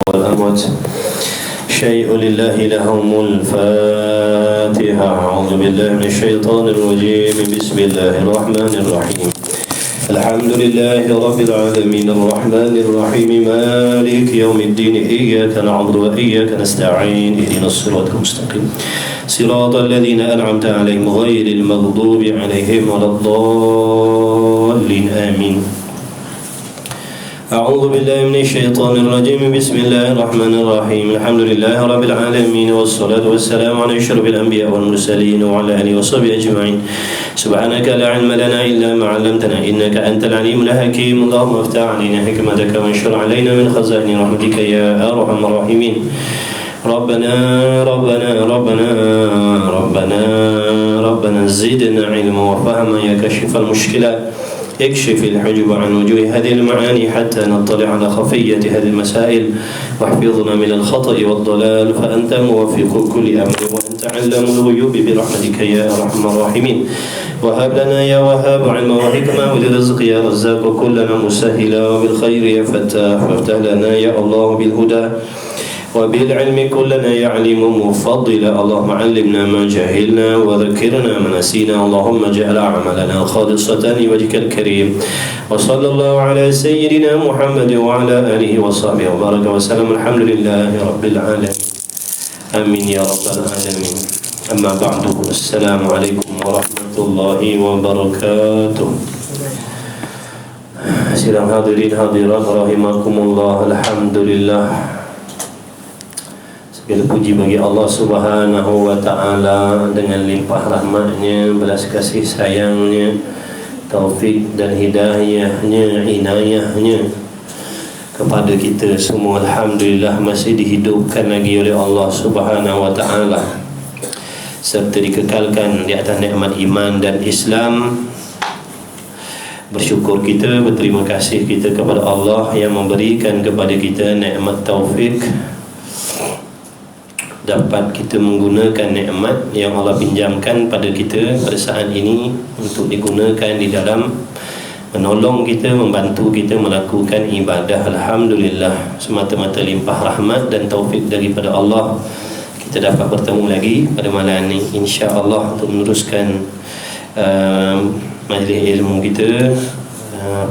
والأموات شيء لله لهم الفاتحة. أعوذ بالله من الشيطان الرجيم. بسم الله الرحمن الرحيم. الحمد لله رب العالمين الرحمن الرحيم مالك يوم الدين إياك نعبد وإياك نستعين اهدنا الصراط المستقيم صراط الذين أنعمت عليهم غير المغضوب عليهم ولا الضالين آمين. أعوذ بالله من الشيطان الرجيم. بسم الله الرحمن الرحيم. الحمد لله رب العالمين والصلاة والسلام على أشرف الأنبياء والمرسلين وعلى آله وصحبه أجمعين. سبحانك لا علم لنا إلا ما علمتنا إنك أنت العليم الحكيم. اللهم افتح علينا حكمتك وانشر علينا من خزائن رحمتك يا أرحم الراحمين. ربنا ربنا ربنا ربنا ربنا زدنا علما وفهما يا كاشف المشكلات. اكشف الحجب عن وجوه هذه المعاني حتى نطلع على خفية هذه المسائل واحفظنا من الخطأ والضلال فأنت موفق كل أمر وأنت علام الغيوب برحمتك يا أرحم الراحمين. وهب لنا يا وهاب علما وحكمة ولرزق يا رزاق وكلنا مسهلا وبالخير يا فتاح وافتح لنا يا الله بالهدى وبالعلم كلنا يا عليم مفضلا. اللهم علمنا ما جهلنا وذكرنا ما نسينا. اللهم اجعل عملنا خالصة لوجهك الكريم. وصلى الله على سيدنا محمد وعلى آله وصحبه وبارك وسلم. الحمد لله رب العالمين آمين يا رب العالمين. أما بعد السلام عليكم ورحمة الله وبركاته. Sidang hadirin hadirat rahimakumullah. Alhamdulillah, segala puji bagi Allah Subhanahu wa ta'ala dengan limpah rahmatnya, belas kasih sayangnya, taufik dan hidayahnya, inayahnya kepada kita semua. Alhamdulillah masih dihidupkan lagi oleh Allah Subhanahu wa ta'ala serta dikekalkan di atas nikmat iman dan Islam. Bersyukur kita, berterima kasih kita kepada Allah yang memberikan kepada kita nikmat taufik, dapat kita menggunakan nikmat yang Allah pinjamkan pada kita pada saat ini untuk digunakan di dalam menolong kita, membantu kita melakukan ibadah. Alhamdulillah, semata-mata limpah rahmat dan taufik daripada Allah kita dapat bertemu lagi pada malam ini insya-Allah untuk meneruskan majlis ilmu kita.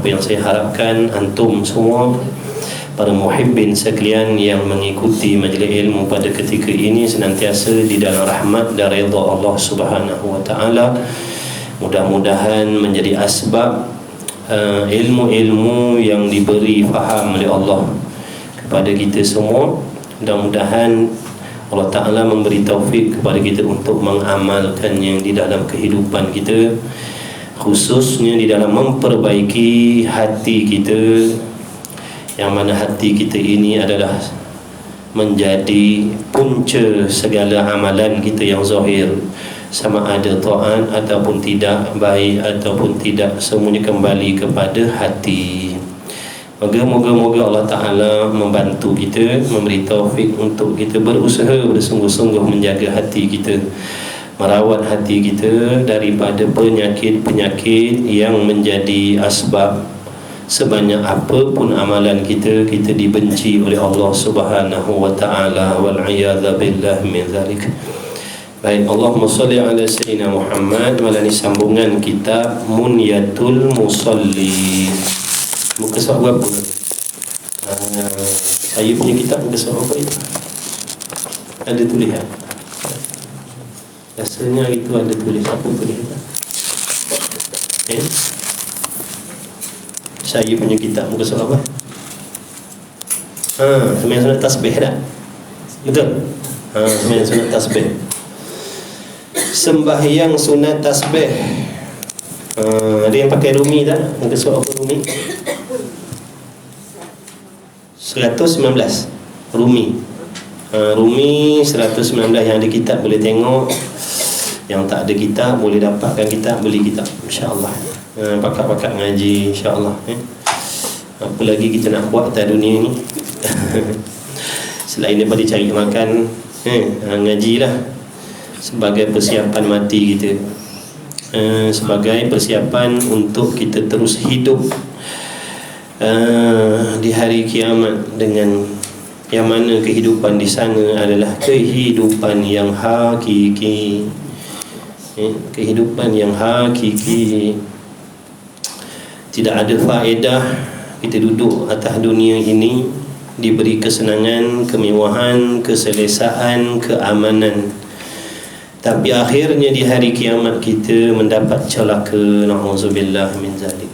Apa yang saya harapkan antum semua, para muhibbin sekalian yang mengikuti majlis ilmu pada ketika ini senantiasa di dalam rahmat dan redha Allah Subhanahu wa ta'ala. Mudah-mudahan menjadi asbab ilmu-ilmu yang diberi faham oleh Allah kepada kita semua. Mudah-mudahan Allah Ta'ala memberi taufik kepada kita untuk mengamalkannya di dalam kehidupan kita, khususnya di dalam memperbaiki hati kita, yang mana hati kita ini adalah menjadi punca segala amalan kita yang zahir, sama ada taat ataupun tidak, baik ataupun tidak, semuanya kembali kepada hati. Moga-moga Allah Ta'ala membantu kita, memberi taufik untuk kita berusaha bersungguh-sungguh menjaga hati kita, merawat hati kita daripada penyakit-penyakit yang menjadi asbab sebanyak apapun amalan kita dibenci oleh Allah Subhanahu wa ta'ala, wal iyadza billah min zalik. Baik, Allahumma shalli ala sayyidina Muhammad. Malam ni sambungan kitab Munyatul Musalli. Muka surat berapa? Saya punya kitab muka surat berapa itu? Ada tulisan. Rasanya itu ada tulis. Apa tulis? Saya punya kitab muka surat apa? Sembahyang sunat tasbih dah. Betul? Sembahyang sunat tasbih. Sembahyang sunat tasbih. Ada yang pakai rumi tak? Muka surat apa rumi? 119 rumi. Rumi 119 yang ada kitab boleh tengok. Yang tak ada kitab boleh dapatkan kitab, beli kitab insya-Allah. Pakat-pakat ngaji insya-Allah. Apa lagi kita nak buat atas dunia ni? Selain daripada cari makan, ngajilah sebagai persiapan mati kita, sebagai persiapan untuk kita terus hidup di hari kiamat dengan yang mana kehidupan di sana adalah kehidupan yang hakiki. Kehidupan yang hakiki. Tidak ada faedah kita duduk atas dunia ini diberi kesenangan, kemewahan, keselesaan, keamanan, tapi akhirnya di hari kiamat kita mendapat celaka. Na'udzubillah min zalik.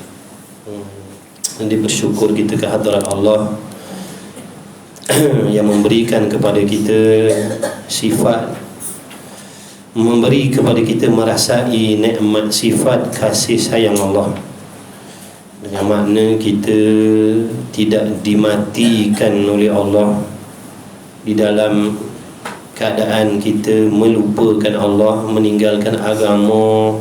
Jadi bersyukur kita ke hadirat Allah yang memberikan kepada kita sifat, memberi kepada kita merasai nikmat sifat kasih sayang Allah, dengan makna kita tidak dimatikan oleh Allah di dalam keadaan kita melupakan Allah, meninggalkan agama,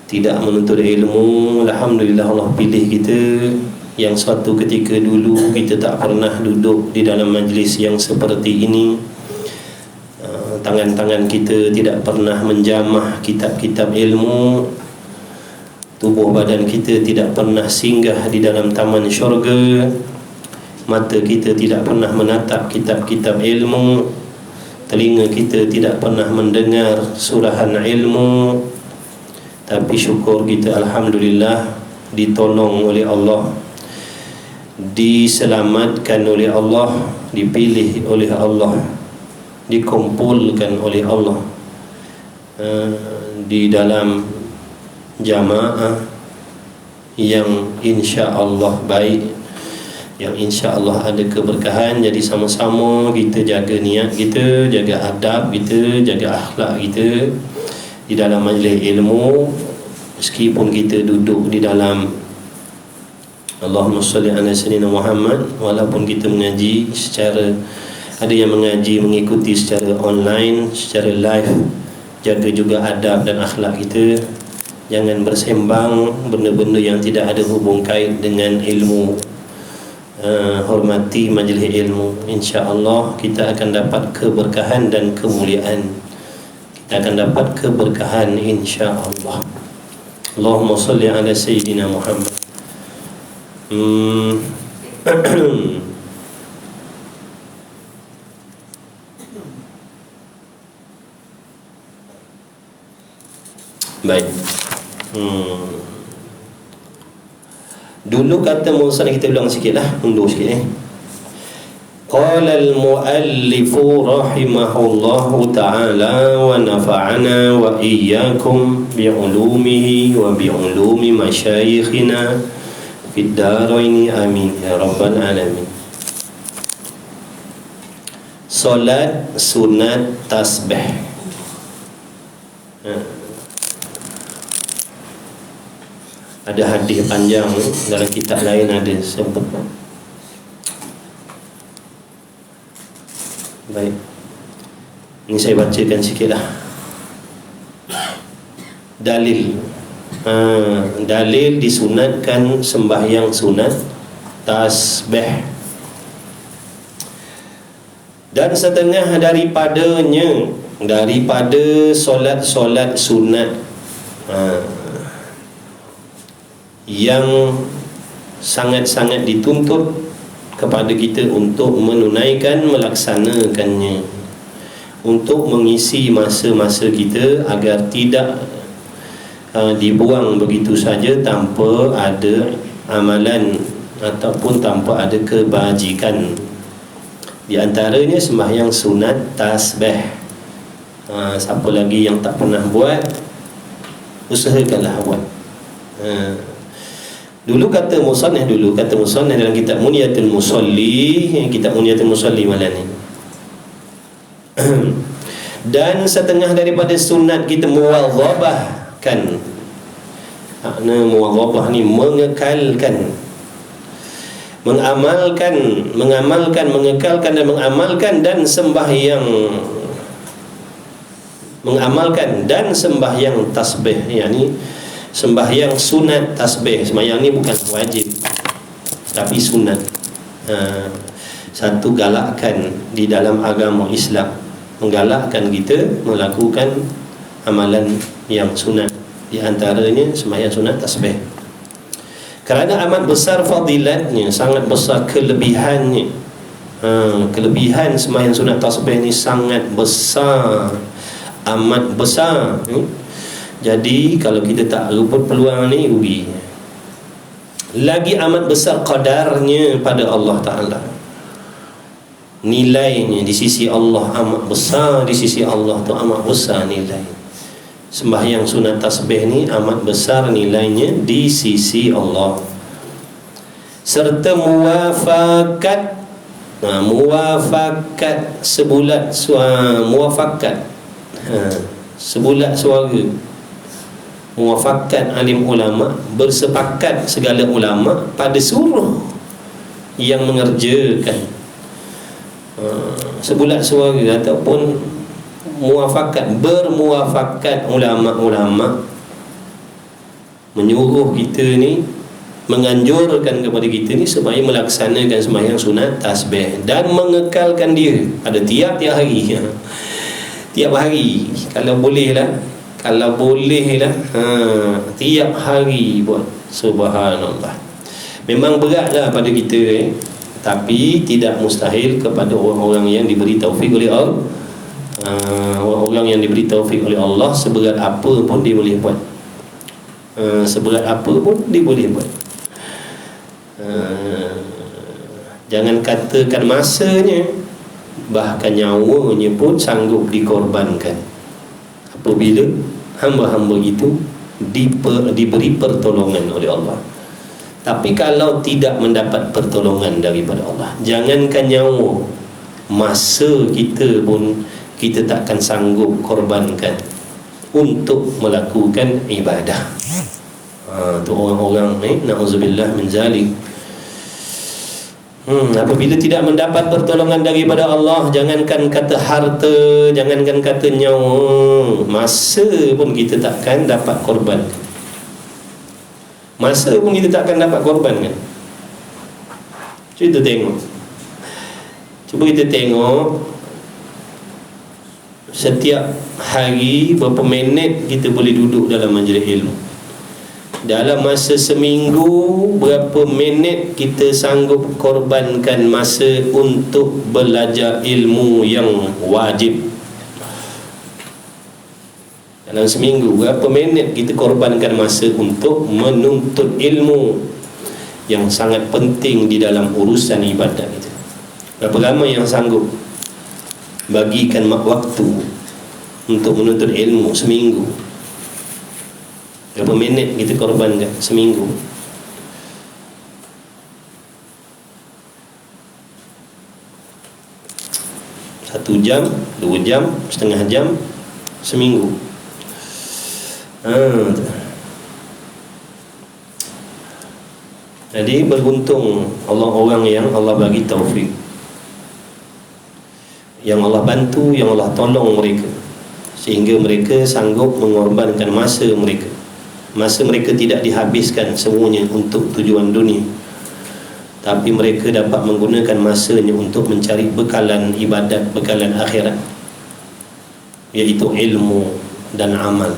tidak menuntut ilmu. Alhamdulillah Allah pilih kita yang suatu ketika dulu kita tak pernah duduk di dalam majlis yang seperti ini. Tangan-tangan kita tidak pernah menjamah kitab-kitab ilmu. Tubuh badan kita tidak pernah singgah di dalam taman syurga. Mata kita tidak pernah menatap kitab-kitab ilmu. Telinga kita tidak pernah mendengar surahan ilmu. Tapi syukur kita, alhamdulillah, ditolong oleh Allah, diselamatkan oleh Allah, dipilih oleh Allah, dikumpulkan oleh Allah di dalam jamaah yang insya-Allah baik, yang insya-Allah ada keberkahan. Jadi sama-sama kita jaga niat kita, jaga adab kita, jaga akhlak kita di dalam majlis ilmu. Meskipun kita duduk di dalam Allahumma salli ala sayyidina Muhammad, walaupun kita mengaji secara, ada yang mengaji mengikuti secara online, secara live, jaga juga adab dan akhlak kita. Jangan bersembang benda-benda yang tidak ada hubung kait dengan ilmu. Hormati majlis ilmu. InsyaAllah kita akan dapat keberkahan dan kemuliaan. Kita akan dapat keberkahan insyaAllah. Allahumma salli ala sayyidina Muhammad. Baik. Dulu kata musannif, kita ulang sikitlah, mundur sikit Qala al-muallifu rahimahullahu ta'ala wa nafa'ana wa iyyakum bi'ulumihi wa bi'ulumi masyayikhina fid daraini amin ya rabbal alamin. Solat sunat tasbih. Ada hadis panjang dalam kitab lain ada sebut. Baik, ini saya bacakan sikitlah dalil. Dalil disunatkan sembahyang sunat tasbih, dan setengah daripadanya daripada solat-solat sunat yang sangat-sangat dituntut kepada kita untuk menunaikan, melaksanakannya, untuk mengisi masa-masa kita agar tidak dibuang begitu saja tanpa ada amalan ataupun tanpa ada kebajikan. Di antaranya sembahyang sunat tasbih. Siapa lagi yang tak pernah buat, usahakanlah buat. Dulu kata musannif dalam kitab Muniyatul Musalli, kitab Muniyatul Musalli malam ni. Dan setengah daripada sunat kita muwadhabahkan. Makna muwadhabah ni mengekalkan, mengekalkan dan mengamalkan, dan sembahyang tasbih, yakni sembahyang sunat tasbih. Sembahyang ni bukan wajib tapi sunat. Satu galakkan di dalam agama Islam, menggalakkan kita melakukan amalan yang sunat, di antaranya sembahyang sunat tasbih. Kerana amat besar fadilatnya, sangat besar kelebihannya. Kelebihan sembahyang sunat tasbih ni sangat besar, amat besar. Jadi kalau kita tak rebut peluang ni, rugi. Lagi amat besar qadarnya pada Allah Ta'ala, nilainya di sisi Allah amat besar. Di sisi Allah tu amat besar nilai sembahyang sunat tasbih ni, amat besar nilainya di sisi Allah. Serta muwafakat, muwafakat sebulat suara, muwafakat sebulat suara, muwafakat alim ulama, bersepakat segala ulama pada suruh yang mengerjakan. Sebulat suara ataupun muwafakat, bermuwafakat ulama-ulama menyuruh kita ni, menganjurkan kepada kita ni supaya melaksanakan sembahyang sunat tasbih dan mengekalkan dia pada tiap-tiap hari. Tiap hari kalau boleh lah, tiap hari buat. Subhanallah. Memang beratlah pada kita, tapi tidak mustahil kepada orang-orang yang diberi taufik oleh Allah. Orang-orang yang diberi taufik oleh Allah, seberat apa pun dia boleh buat. Seberat apa pun dia boleh buat. Jangan katakan masanya, bahkan nyawanya pun sanggup dikorbankan apabila hamba-hamba itu diberi pertolongan oleh Allah. Tapi kalau tidak mendapat pertolongan daripada Allah, jangankan nyawa, masa kita pun kita takkan sanggup korbankan untuk melakukan ibadah. Tu orang-orang na'udzubillah min zalik. Apabila tidak mendapat pertolongan daripada Allah, jangankan kata harta, jangankan kata nyawa, masa pun kita takkan dapat korban. Masa pun kita takkan dapat korban kan. Cuba kita tengok setiap hari berapa minit kita boleh duduk dalam majlis ilmu. Dalam masa seminggu, berapa minit kita sanggup korbankan masa untuk belajar ilmu yang wajib. Dalam seminggu, berapa minit kita korbankan masa untuk menuntut ilmu yang sangat penting di dalam urusan ibadat kita. Berapa lama yang sanggup bagikan waktu untuk menuntut ilmu seminggu? Berapa minit kita korbankan seminggu? Satu jam, 2 jam, setengah jam seminggu. Jadi beruntung orang-orang yang Allah bagi taufik, yang Allah bantu, yang Allah tolong mereka, sehingga mereka sanggup mengorbankan masa mereka. Masa mereka tidak dihabiskan semuanya untuk tujuan dunia, tapi mereka dapat menggunakan masanya untuk mencari bekalan ibadat, bekalan akhirat, iaitu ilmu dan amal.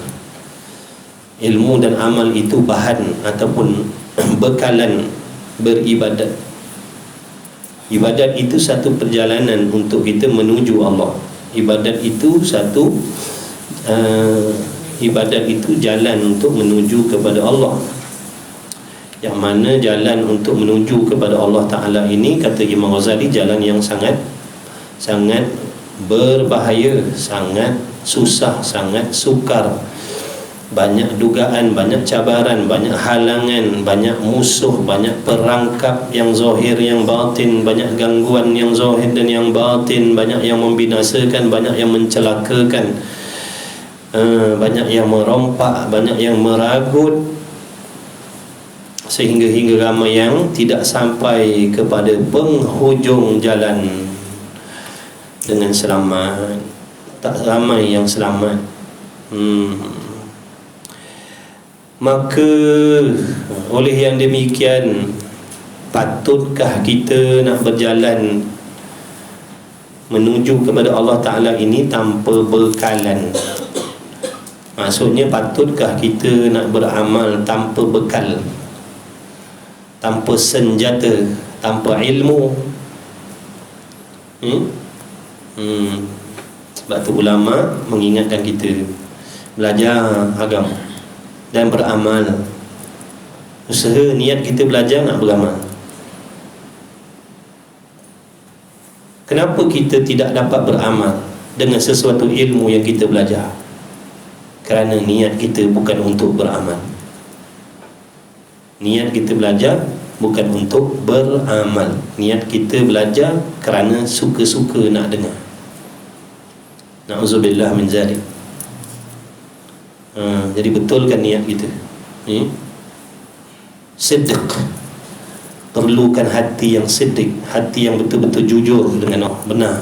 Ilmu dan amal itu bahan ataupun bekalan beribadat. Ibadat itu satu perjalanan untuk kita menuju Allah. Ibadat itu ibadat itu jalan untuk menuju kepada Allah. Yang mana jalan untuk menuju kepada Allah Ta'ala ini, kata Imam Ghazali, jalan yang sangat berbahaya, sangat susah, sangat sukar. Banyak dugaan, banyak cabaran, banyak halangan, banyak musuh, banyak perangkap yang zahir, yang batin, banyak gangguan yang zahir dan yang batin, banyak yang membinasakan, banyak yang mencelakakan, banyak yang merompak, banyak yang meragut, sehingga ramai yang tidak sampai kepada penghujung jalan dengan selamat. Tak ramai yang selamat. Maka oleh yang demikian, patutkah kita nak berjalan menuju kepada Allah Ta'ala ini tanpa bekalan? Maksudnya, patutkah kita nak beramal tanpa bekal, tanpa senjata, tanpa ilmu? Sebab tu ulama mengingatkan kita belajar agama dan beramal. Usaha niat kita belajar nak beramal. Kenapa kita tidak dapat beramal dengan sesuatu ilmu yang kita belajar? Kerana niat kita bukan untuk beramal. Niat kita belajar bukan untuk beramal. Niat kita belajar kerana suka-suka nak dengar. Na'udzubillah min zalik. Jadi betulkan niat kita. Sidq. Perlukan hati yang sidq, hati yang betul-betul jujur dengan Allah. Benar,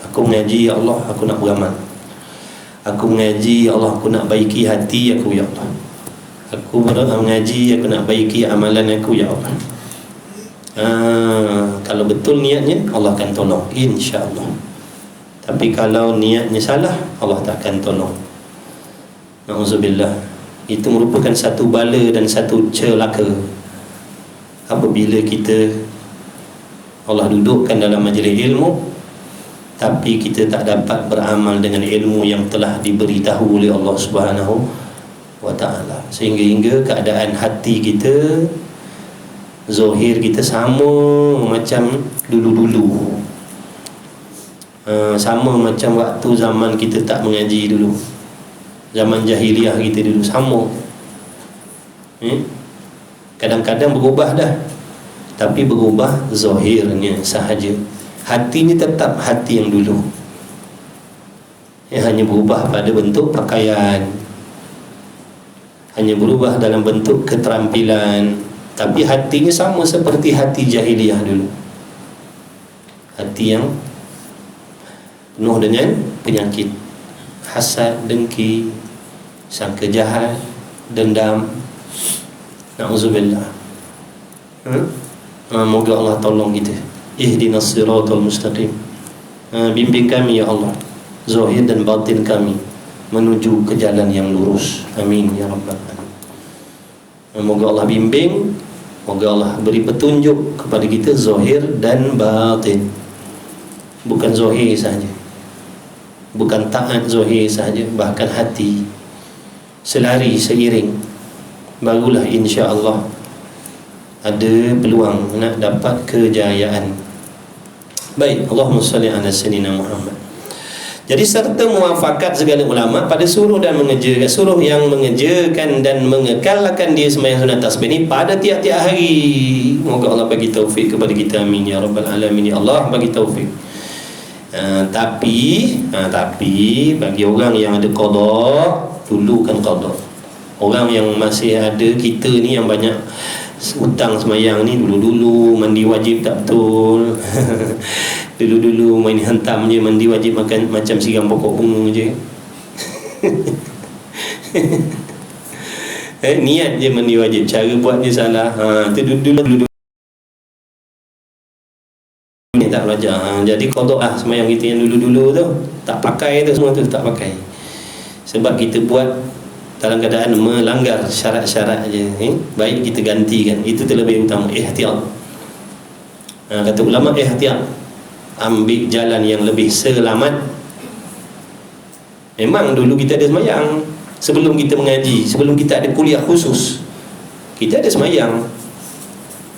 aku mengaji ya Allah, aku nak beramal. Aku mengaji ya Allah, aku nak baiki hati aku ya Allah. Aku mengaji, aku nak baiki amalan aku ya Allah. Kalau betul niatnya, Allah akan tolong, insya-Allah. Tapi kalau niatnya salah, Allah tak akan tolong. Na'udzubillah. Itu merupakan satu bala dan satu celaka apabila kita Allah dudukkan dalam majlis ilmu, tapi kita tak dapat beramal dengan ilmu yang telah diberitahu oleh Allah Subhanahu wa ta'ala, sehingga keadaan hati kita, zahir kita sama macam dulu-dulu. Sama macam waktu zaman kita tak mengaji dulu, zaman jahiliah kita dulu, sama. Kadang-kadang berubah dah, tapi berubah zahirnya sahaja. Hatinya tetap hati yang dulu, hanya berubah pada bentuk pakaian, hanya berubah dalam bentuk keterampilan, tapi hatinya sama seperti hati jahiliah dulu. Hati yang penuh dengan penyakit, hasad, dengki, sangka jahat, dendam. Na'udzubillah. Moga Allah tolong kita. Ihdinas siratal mustaqim. Bimbing kami ya Allah, zahir dan batin kami, menuju ke jalan yang lurus. Amin ya rabbal alamin. Moga Allah bimbing, moga Allah beri petunjuk kepada kita zahir dan batin. Bukan zahir saja, bukan taat zahir saja, bahkan hati selari seiring, barulah insya-Allah ada peluang nak dapat kejayaan. Baik, Allahumma salli ala sayyidina Muhammad. Jadi serta muafakat segala ulama pada suruh dan mengerjakan, suruh yang mengerjakan dan mengekalkan dia sembahyang sunat tasbih ini pada tiap-tiap hari. Moga Allah bagi taufik kepada kita, amin ya rabbal alamin. Ya Allah bagi taufik. Tapi bagi orang yang ada qada, dulu kan qada. Orang yang masih ada, kita ni yang banyak hutang semayang ni, dulu-dulu mandi wajib tak betul. Dulu-dulu main hentam je, mandi wajib makan macam siram pokok bunga je. Niat je mandi wajib, cara buat je salah. Itu dulu ni tak belajar. Jadi qada semayang kita yang dulu-dulu tu tak pakai tu, semua tu tak pakai. Sebab kita buat dalam keadaan melanggar syarat-syarat je. Baik kita gantikan. Itu terlebih utama, ihtiyat. Kata ulama, ihtiyat, ambil jalan yang lebih selamat. Memang dulu kita ada semayang, sebelum kita mengaji, sebelum kita ada kuliah khusus, kita ada semayang.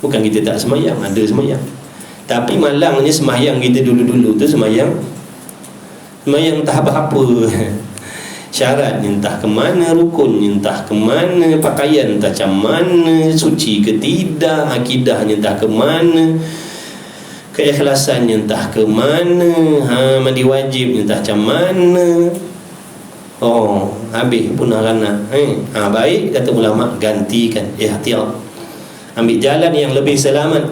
Bukan kita tak semayang, ada semayang. Tapi malangnya semayang kita dulu-dulu tu semayang entah apa-apa. Syaratnya entah ke mana, rukunnya entah ke mana, pakaian entah macam mana, suci ke tidak, akidahnya entah ke mana, keikhlasannya entah ke mana, mandi wajibnya entah macam mana. Habis pun harana. Baik, kata ulama, gantikan, ihtiyat, ambil jalan yang lebih selamat,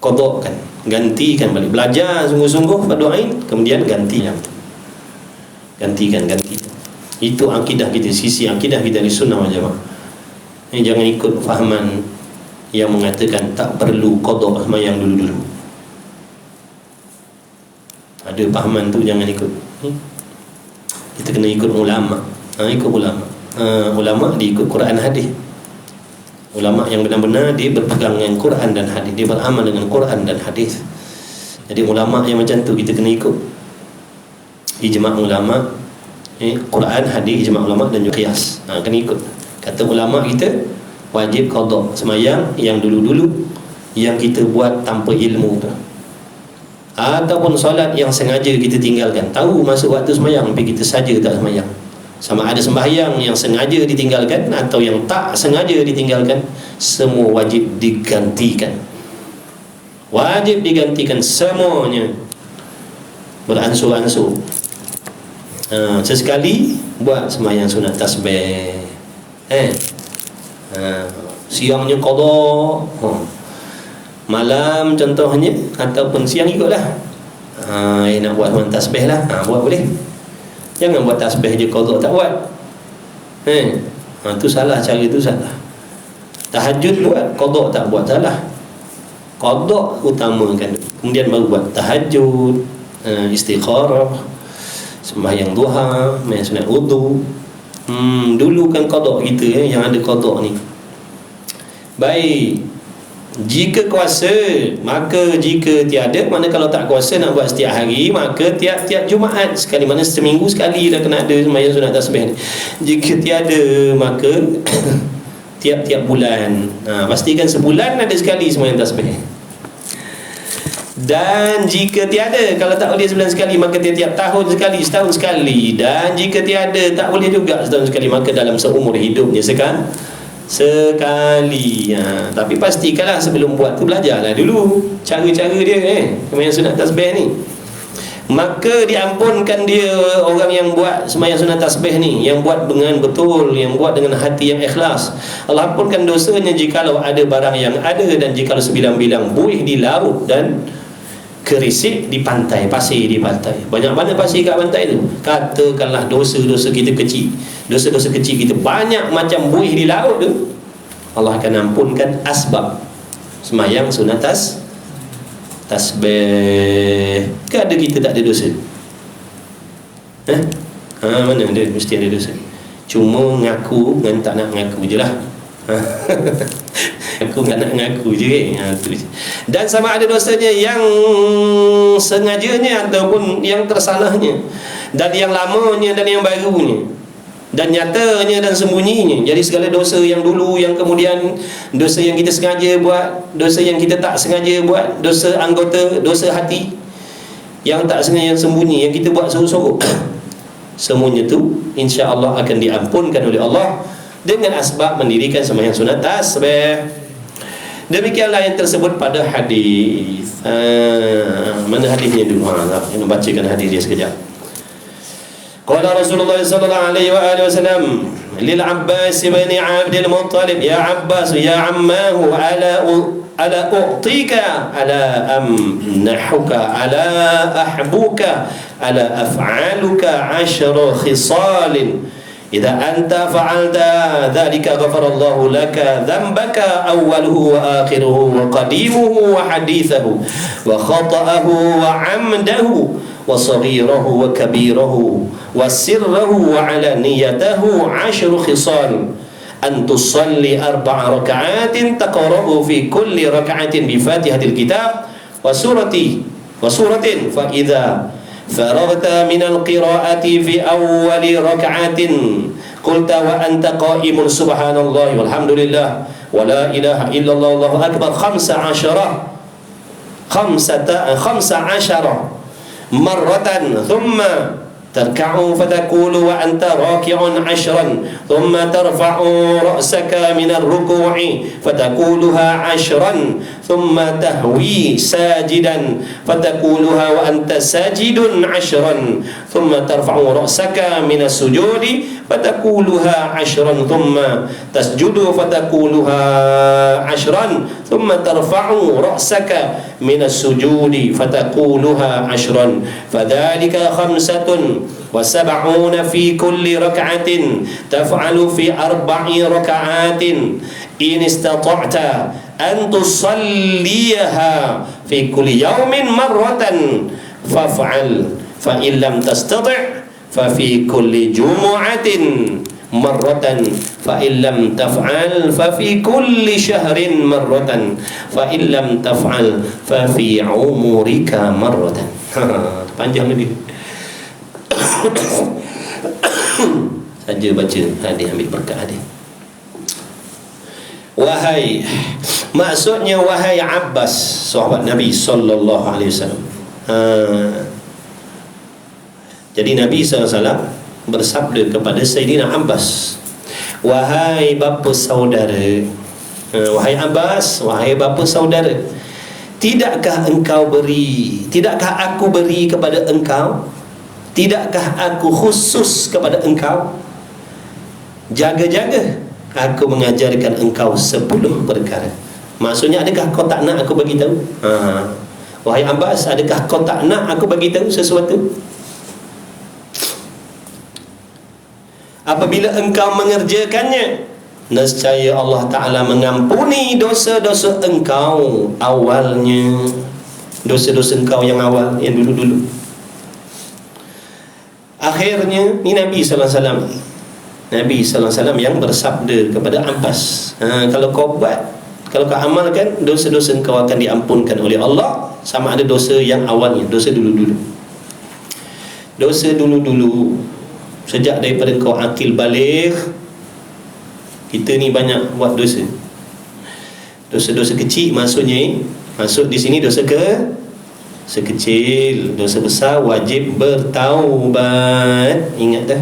qadakkan, gantikan balik, belajar sungguh-sungguh fardu ain, kemudian gantikan. Itu akidah kita, sisi akidah kita di sunnah wal jamaah. Jangan ikut fahaman yang mengatakan tak perlu qada sembahyang dulu-dulu. Ada fahaman tu, jangan ikut. Kita kena ikut ulama. Ikut ulama. Ulama diikut Quran hadis. Ulama yang benar-benar dia berpegang dengan Quran dan hadis, dia beramal dengan Quran dan hadis. Jadi ulama yang macam tu kita kena ikut. Ijma' ulama, Quran, hadis, ijma' ulama dan juga qiyas. Kena ikut. Kata ulama kita wajib qada sembahyang yang dulu-dulu yang kita buat tanpa ilmu tu, ataupun solat yang sengaja kita tinggalkan. Tahu masa waktu sembahyang tapi kita saja tak sembahyang. Sama ada sembahyang yang sengaja ditinggalkan atau yang tak sengaja ditinggalkan, semua wajib digantikan. Wajib digantikan semuanya, beransur-ansur. Sesekali buat sembahyang sunat tasbih, siangnya qada, malam contohnya, ataupun siang ikutlah. Nak buat sembahyang tasbih lah, buat boleh. Jangan buat tasbih je qada tak buat. Tu salah, cara tu salah. Tahajud buat, qada tak buat, salah. Qada utamakan, kemudian baru buat tahajud, istikharah, sembahyang duha, sembahyang sunat wudu. Dulu kan qada kita yang ada qada ni. Baik, jika kuasa, maka jika tiada, mana kalau tak kuasa nak buat setiap hari, maka tiap-tiap Jumaat sekali, mana seminggu sekali dah kena ada sembahyang sunat tasbih ni. Jika tiada, maka tiap-tiap bulan. Pastikan sebulan ada sekali sembahyang tasbih. Dan jika tiada, kalau tak boleh sebulan sekali, maka tiap-tiap tahun sekali, setahun sekali. Dan jika tiada, tak boleh juga setahun sekali, maka dalam seumur hidupnya sekali. Tapi pastikanlah sebelum buat tu belajarlah dulu cara-cara dia, sembahyang sunat tasbih ni. Maka diampunkan dia orang yang buat sembahyang sunat tasbih ni, yang buat dengan betul, yang buat dengan hati yang ikhlas. Allah ampunkan dosanya jikalau ada barang yang ada, dan jikalau sebilang-bilang buih di laut dan kerisik di pantai, pasir di pantai. Banyak mana pasir kat pantai tu? Katakanlah dosa-dosa kita kecil, dosa-dosa kecil kita banyak macam buih di laut tu, Allah akan ampunkan asbab sembahyang sunat tasbih. Ke ada kita tak ada dosa? Mana ada, mesti ada dosa. Cuma ngaku dengan tak nak ngaku je lah. Aku tak nak ngaku je, Dan sama ada dosanya yang sengajanya ataupun yang tersalahnya, dan yang lamanya dan yang barunya, dan nyatanya dan sembunyinya. Jadi segala dosa yang dulu, yang kemudian dosa yang kita sengaja buat, dosa yang kita tak sengaja buat, dosa anggota, dosa hati yang tak sengaja, yang sembunyi, yang kita buat sorok-sorok, semuanya tu insya-Allah akan diampunkan oleh Allah dengan asbab mendirikan sembahyang sunat tasbih. Demikianlah yang tersebut pada hadis. Mana hadisnya dulu? Nak bacakan hadis dia sekejap. Qala Rasulullah sallallahu alaihi wasallam lil Abbas bin Abdul Muttalib, ya Abbas, ya ammahu, ala u'tika, ala amnahuka, ala ahbuka, ala af'aluka 10 khisalin إذا أنت فعلت ذلك غفر الله لك ذنبك أوله وآخره وقديمه وحديثه وخطأه وعمده وصغيره وكبيره وسره وعلانيته 10 خصال أن تصلي 4 ركعات تقرأ في كل ركعة بفاتحة الكتاب وسورة فإذا فرغت من القراءة في أول ركعة قلت وأنت قائم سبحان الله والحمد لله ولا إله إلا الله والله أكبر 15 مرة ثم تركع فتقول وأنت راكع 10 ثم ترفع رأسك من الركوع فتقولها 10 ثم تهوي ساجدا فتقولها وأنت ساجد 10 ثم ترفع رأسك من السجود فتقولها 10 ثم تسجد فتقولها 10 ثم ترفع رأسك من السجود فتقولها 10 فذلك 75 في كل ركعة تفعل في 4 ركعات إن استطعت أن تصليها في كل يوم مرة فافعل فإن لم تستطع ففي كل جمعة marratan fa illam taf'al fa fi kulli syahrin marratan fa illam taf'al fa fi umurika marratan. Panjang ni. Saja baca hadis, ambil berkat hadis. Wahai, maksudnya wahai Abbas, sahabat Nabi sallallahu alaihi wasallam. Jadi Nabi SAW bersabda kepada Sayyidina Abbas, wahai bapa saudara, wahai Abbas, wahai bapa saudara, tidakkah aku beri kepada engkau, tidakkah aku khusus kepada engkau, jaga-jaga aku mengajarkan engkau 10 perkara. Maksudnya, adakah kau tak nak aku bagi tahu? Wahai Abbas, adakah kau tak nak aku bagi tahu sesuatu? Apabila engkau mengerjakannya, nescaya Allah Ta'ala mengampuni dosa-dosa engkau awalnya, dosa-dosa engkau yang awal, yang dulu-dulu. Akhirnya, ni Nabi SAW, Nabi SAW yang bersabda kepada Abbas, kalau kau buat, kalau kau amalkan, dosa-dosa engkau akan diampunkan oleh Allah, sama ada dosa yang awalnya, dosa dulu-dulu. Dosa dulu-dulu, sejak daripada kau akil baligh, kita ni banyak buat dosa. Dosa-dosa kecil maksudnya, maksud di sini dosa sekecil. Dosa besar wajib bertaubat. Ingat dah.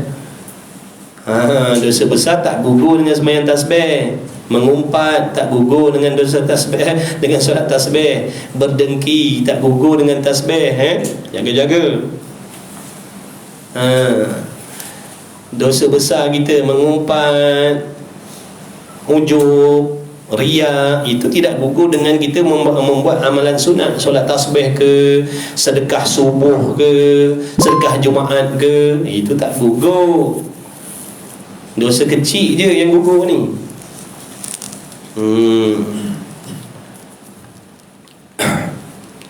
Dosa besar tak gugur dengan sembahyang tasbih, mengumpat tak gugur dengan dosa tasbih, dengan solat tasbih, berdengki tak gugur dengan tasbih. Jaga-jaga. Dosa besar kita mengumpat, ujub, riya, itu tidak gugur dengan kita membuat amalan sunat, solat tasbih ke, sedekah subuh ke, sedekah Jumaat ke, itu tak gugur. Dosa kecil je yang gugur ni.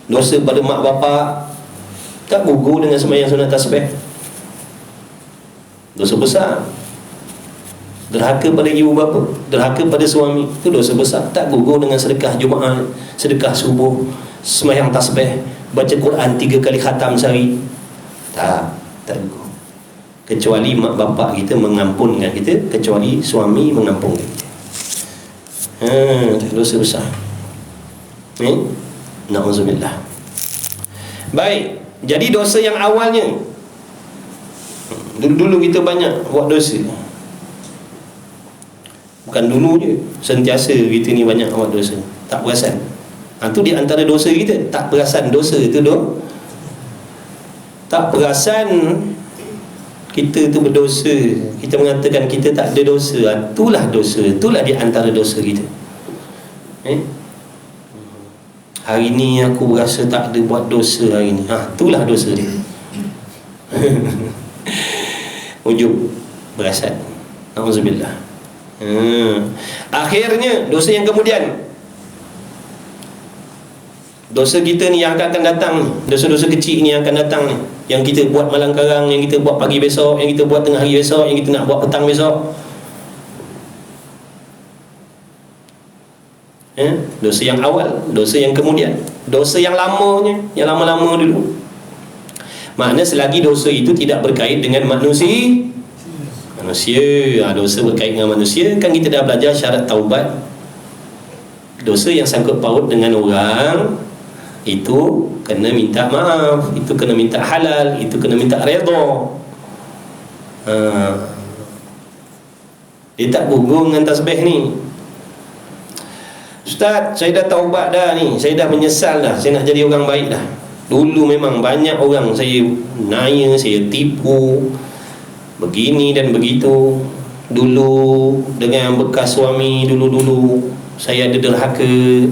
Dosa pada mak bapak tak gugur dengan sembahyang sunat tasbih. Dosa besar. Derhaka pada ibu bapa, derhaka pada suami, itu dosa besar. Tak gugur dengan sedekah Jumaat, sedekah subuh, sembahyang tasbih, baca Quran 3 kali khatam sehari. Tak gugur. Kecuali mak bapak kita mengampunkan kita, kecuali suami mengampunkan kita. Dosa besar. Na'udzubillah. Baik, jadi dosa yang awalnya, dulu-dulu kita banyak buat dosa. Bukan dulu je, sentiasa kita ni banyak buat dosa, tak perasan. Itu di antara dosa kita, tak perasan dosa itu tak perasan kita tu berdosa. Kita mengatakan kita tak ada dosa, itulah dosa, itulah di antara dosa kita. Hari ni aku berasa tak ada buat dosa hari ni, itulah dosa dia. Ujub, berasan. Alhamdulillah. Akhirnya dosa yang kemudian, dosa kita ni yang akan datang, dosa-dosa kecil ni yang akan datang ni, yang kita buat malam karang, yang kita buat pagi besok, yang kita buat tengah hari besok, yang kita nak buat petang besok. Dosa yang awal, dosa yang kemudian, dosa yang lamanya, yang lama-lama dulu. Makna selagi dosa itu tidak berkait dengan manusia, dosa berkait dengan manusia, kan kita dah belajar syarat taubat. Dosa yang sangkut paut dengan orang, itu kena minta maaf, itu kena minta halal, itu kena minta redha. Dia tak gugur dengan tasbih ni. Ustaz, saya dah taubat dah ni, saya dah menyesal dah, saya nak jadi orang baik dah. Dulu memang banyak orang saya naya, saya tipu, begini dan begitu. Dulu dengan bekas suami, dulu-dulu saya ada derhaka,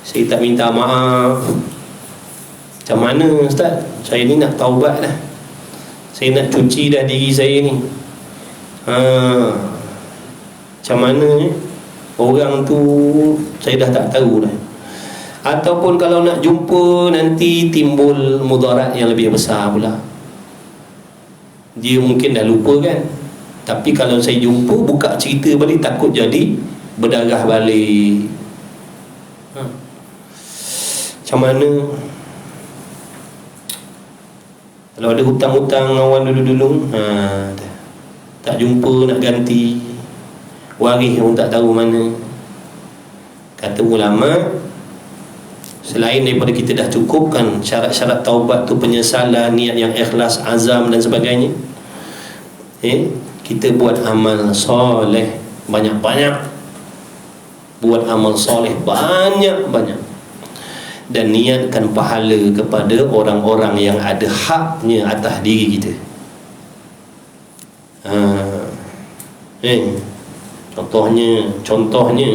saya tak minta maaf. Macam mana Ustaz? Saya ni nak taubat dah, saya nak cuci dah diri saya ni. Macam mana ni? Orang tu saya dah tak tahu dah. Ataupun kalau nak jumpa, nanti timbul mudarat yang lebih besar pula. Dia mungkin dah lupa kan, Tapi kalau saya jumpa, buka cerita balik, takut jadi berdarah balik. Macam mana? Kalau ada hutang-hutang awal dulu-dulu, tak jumpa, nak ganti, waris pun tak tahu mana. Kata ulama, selain daripada kita dah cukupkan syarat-syarat taubat tu, penyesalan, niat yang ikhlas, azam dan sebagainya, kita buat amal soleh banyak-banyak. Buat amal soleh banyak-banyak, dan niatkan pahala kepada orang-orang yang ada haknya atas diri kita. Contohnya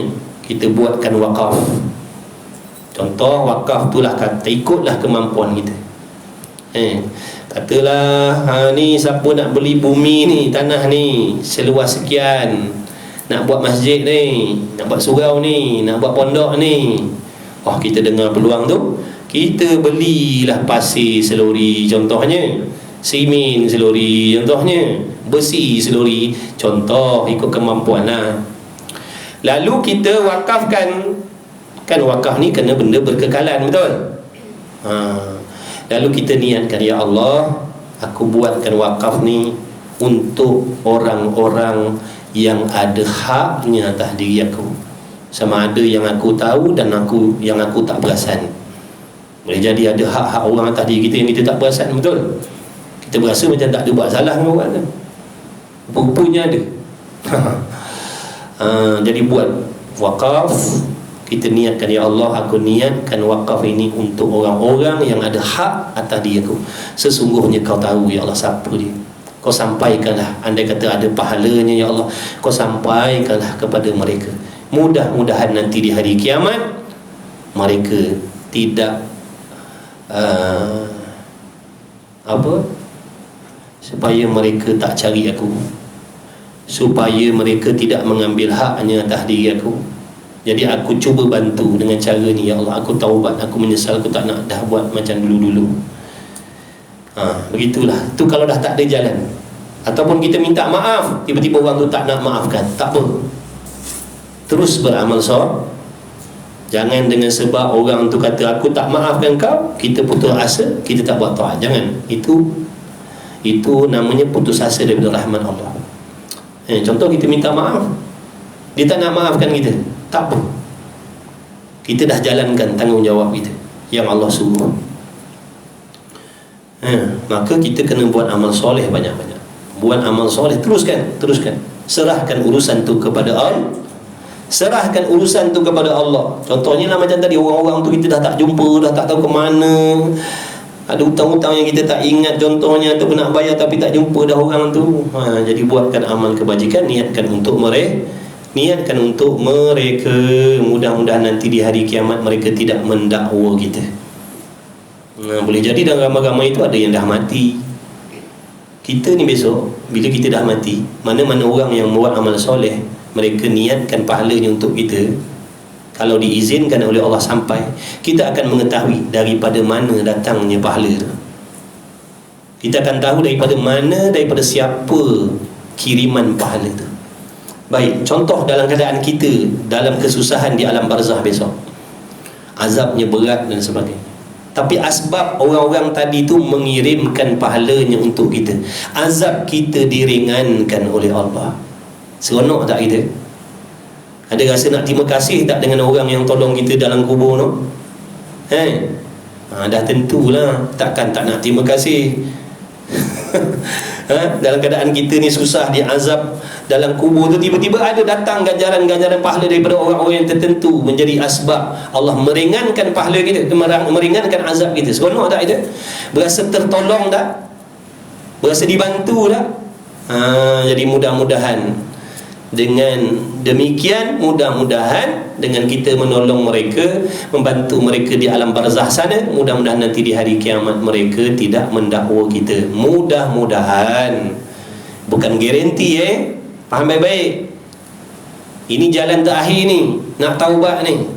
kita buatkan wakaf. Contoh wakaf itulah, kata ikutlah kemampuan kita. Katalah ni siapa nak beli bumi ni, tanah ni seluas sekian, nak buat masjid ni, nak buat surau ni, nak buat pondok ni. Kita dengar peluang tu, kita belilah pasir selori contohnya, simen selori contohnya, besi selori contoh, ikut kemampuan lah. Lalu kita wakafkan. Kan wakaf ni kena benda berkekalan, betul? Lalu kita niatkan, ya Allah, aku buatkan wakaf ni untuk orang-orang yang ada haknya atas diri aku, sama ada yang aku tahu dan yang aku tak perasan. Boleh jadi ada hak-hak orang atas diri kita yang kita tak perasan, betul? Kita berasa macam tak ada buat salah dengan orang kan? Rupanya ada. Jadi buat wakaf, kita niatkan, ya Allah, aku niatkan wakaf ini untuk orang-orang yang ada hak atas diri aku. Sesungguhnya kau tahu, ya Allah, siapa dia. Kau sampaikanlah, andai kata ada pahalanya, ya Allah, kau sampaikanlah kepada mereka. Mudah-mudahan nanti di hari kiamat mereka tidak supaya mereka tak cari aku, supaya mereka tidak mengambil haknya atas diri aku. Jadi aku cuba bantu dengan cara ni, ya Allah, aku taubat, aku menyesal, aku tak nak dah buat macam dulu-dulu. Begitulah. Tu kalau dah tak ada jalan. Ataupun kita minta maaf, tiba-tiba orang tu tak nak maafkan, tak apa, terus beramal soleh. Jangan dengan sebab orang tu kata aku tak maafkan kau, kita putus asa, kita tak buat taat. Jangan. Itu namanya putus asa daripada rahmat Allah. Contoh, kita minta maaf, dia tak nak maafkan kita, tak apa, kita dah jalankan tanggungjawab kita yang Allah suruh. Maka kita kena buat amal soleh banyak-banyak. Buat amal soleh, teruskan. Serahkan urusan tu kepada Allah. Serahkan urusan tu kepada Allah. Contohnya lah macam tadi, orang-orang tu kita dah tak jumpa, dah tak tahu ke mana, ada hutang-hutang yang kita tak ingat contohnya, atau nak bayar tapi tak jumpa dah orang tu. Jadi buatkan amal kebajikan, niatkan untuk mereka. Mudah-mudahan nanti di hari kiamat mereka tidak mendakwa kita. Boleh jadi dalam ramai-ramai itu ada yang dah mati. Kita ni besok, bila kita dah mati, mana-mana orang yang buat amal soleh, mereka niatkan pahalanya untuk kita, kalau diizinkan oleh Allah sampai, kita akan mengetahui daripada mana datangnya pahala tu. Kita akan tahu daripada siapa kiriman pahala tu. Baik, contoh dalam keadaan kita dalam kesusahan di alam barzah besok, azabnya berat dan sebagainya, tapi asbab orang-orang tadi tu mengirimkan pahalanya untuk kita, azab kita diringankan oleh Allah. Seronok tak kita? Ada rasa nak terima kasih tak dengan orang yang tolong kita dalam kubur tu? Dah tentulah takkan tak nak terima kasih. Dalam keadaan kita ni susah, diazab dalam kubur tu, tiba-tiba ada datang ganjaran-ganjaran pahala daripada orang-orang yang tertentu, menjadi asbab Allah meringankan pahala kita, meringankan azab kita. Seronok tak kita? Berasa tertolong tak? Berasa dibantu tak? Jadi mudah-mudahan dengan demikian, mudah-mudahan dengan kita menolong mereka, membantu mereka di alam barzah sana, mudah-mudahan nanti di hari kiamat mereka tidak mendakwa kita. Mudah-mudahan, bukan garanti. Faham baik-baik. Ini jalan terakhir ni, nak taubat ni.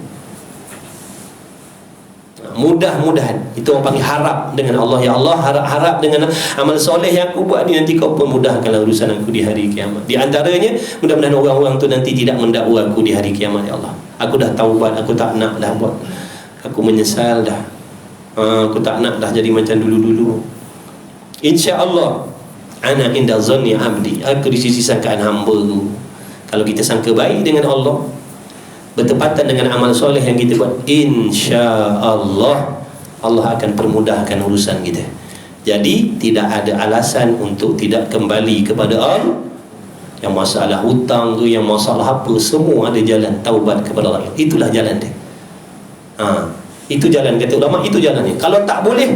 Mudah-mudahan. Itu orang panggil harap dengan Allah. Ya Allah, harap-harap dengan amal soleh yang aku buat ni, nanti kau permudahkanlah urusan aku di hari kiamat. Di antaranya, mudah-mudahan orang-orang tu nanti tidak mendakwa aku di hari kiamat. Ya Allah, aku dah taubat, aku tak nak dah buat, aku menyesal dah, aku tak nak dah jadi macam dulu-dulu. InsyaAllah, ana inda zanni abdi, aku di sisi sangkaan hamba tu. Kalau kita sangka baik dengan Allah, bertepatan dengan amal soleh yang kita buat, insya-Allah Allah akan permudahkan urusan kita. Jadi tidak ada alasan untuk tidak kembali kepada Allah. Yang masalah hutang tu, yang masalah apa, semua ada jalan taubat kepada Allah. Itulah jalan dia. Itu jalan, kata ulama, itu jalannya. Kalau tak boleh,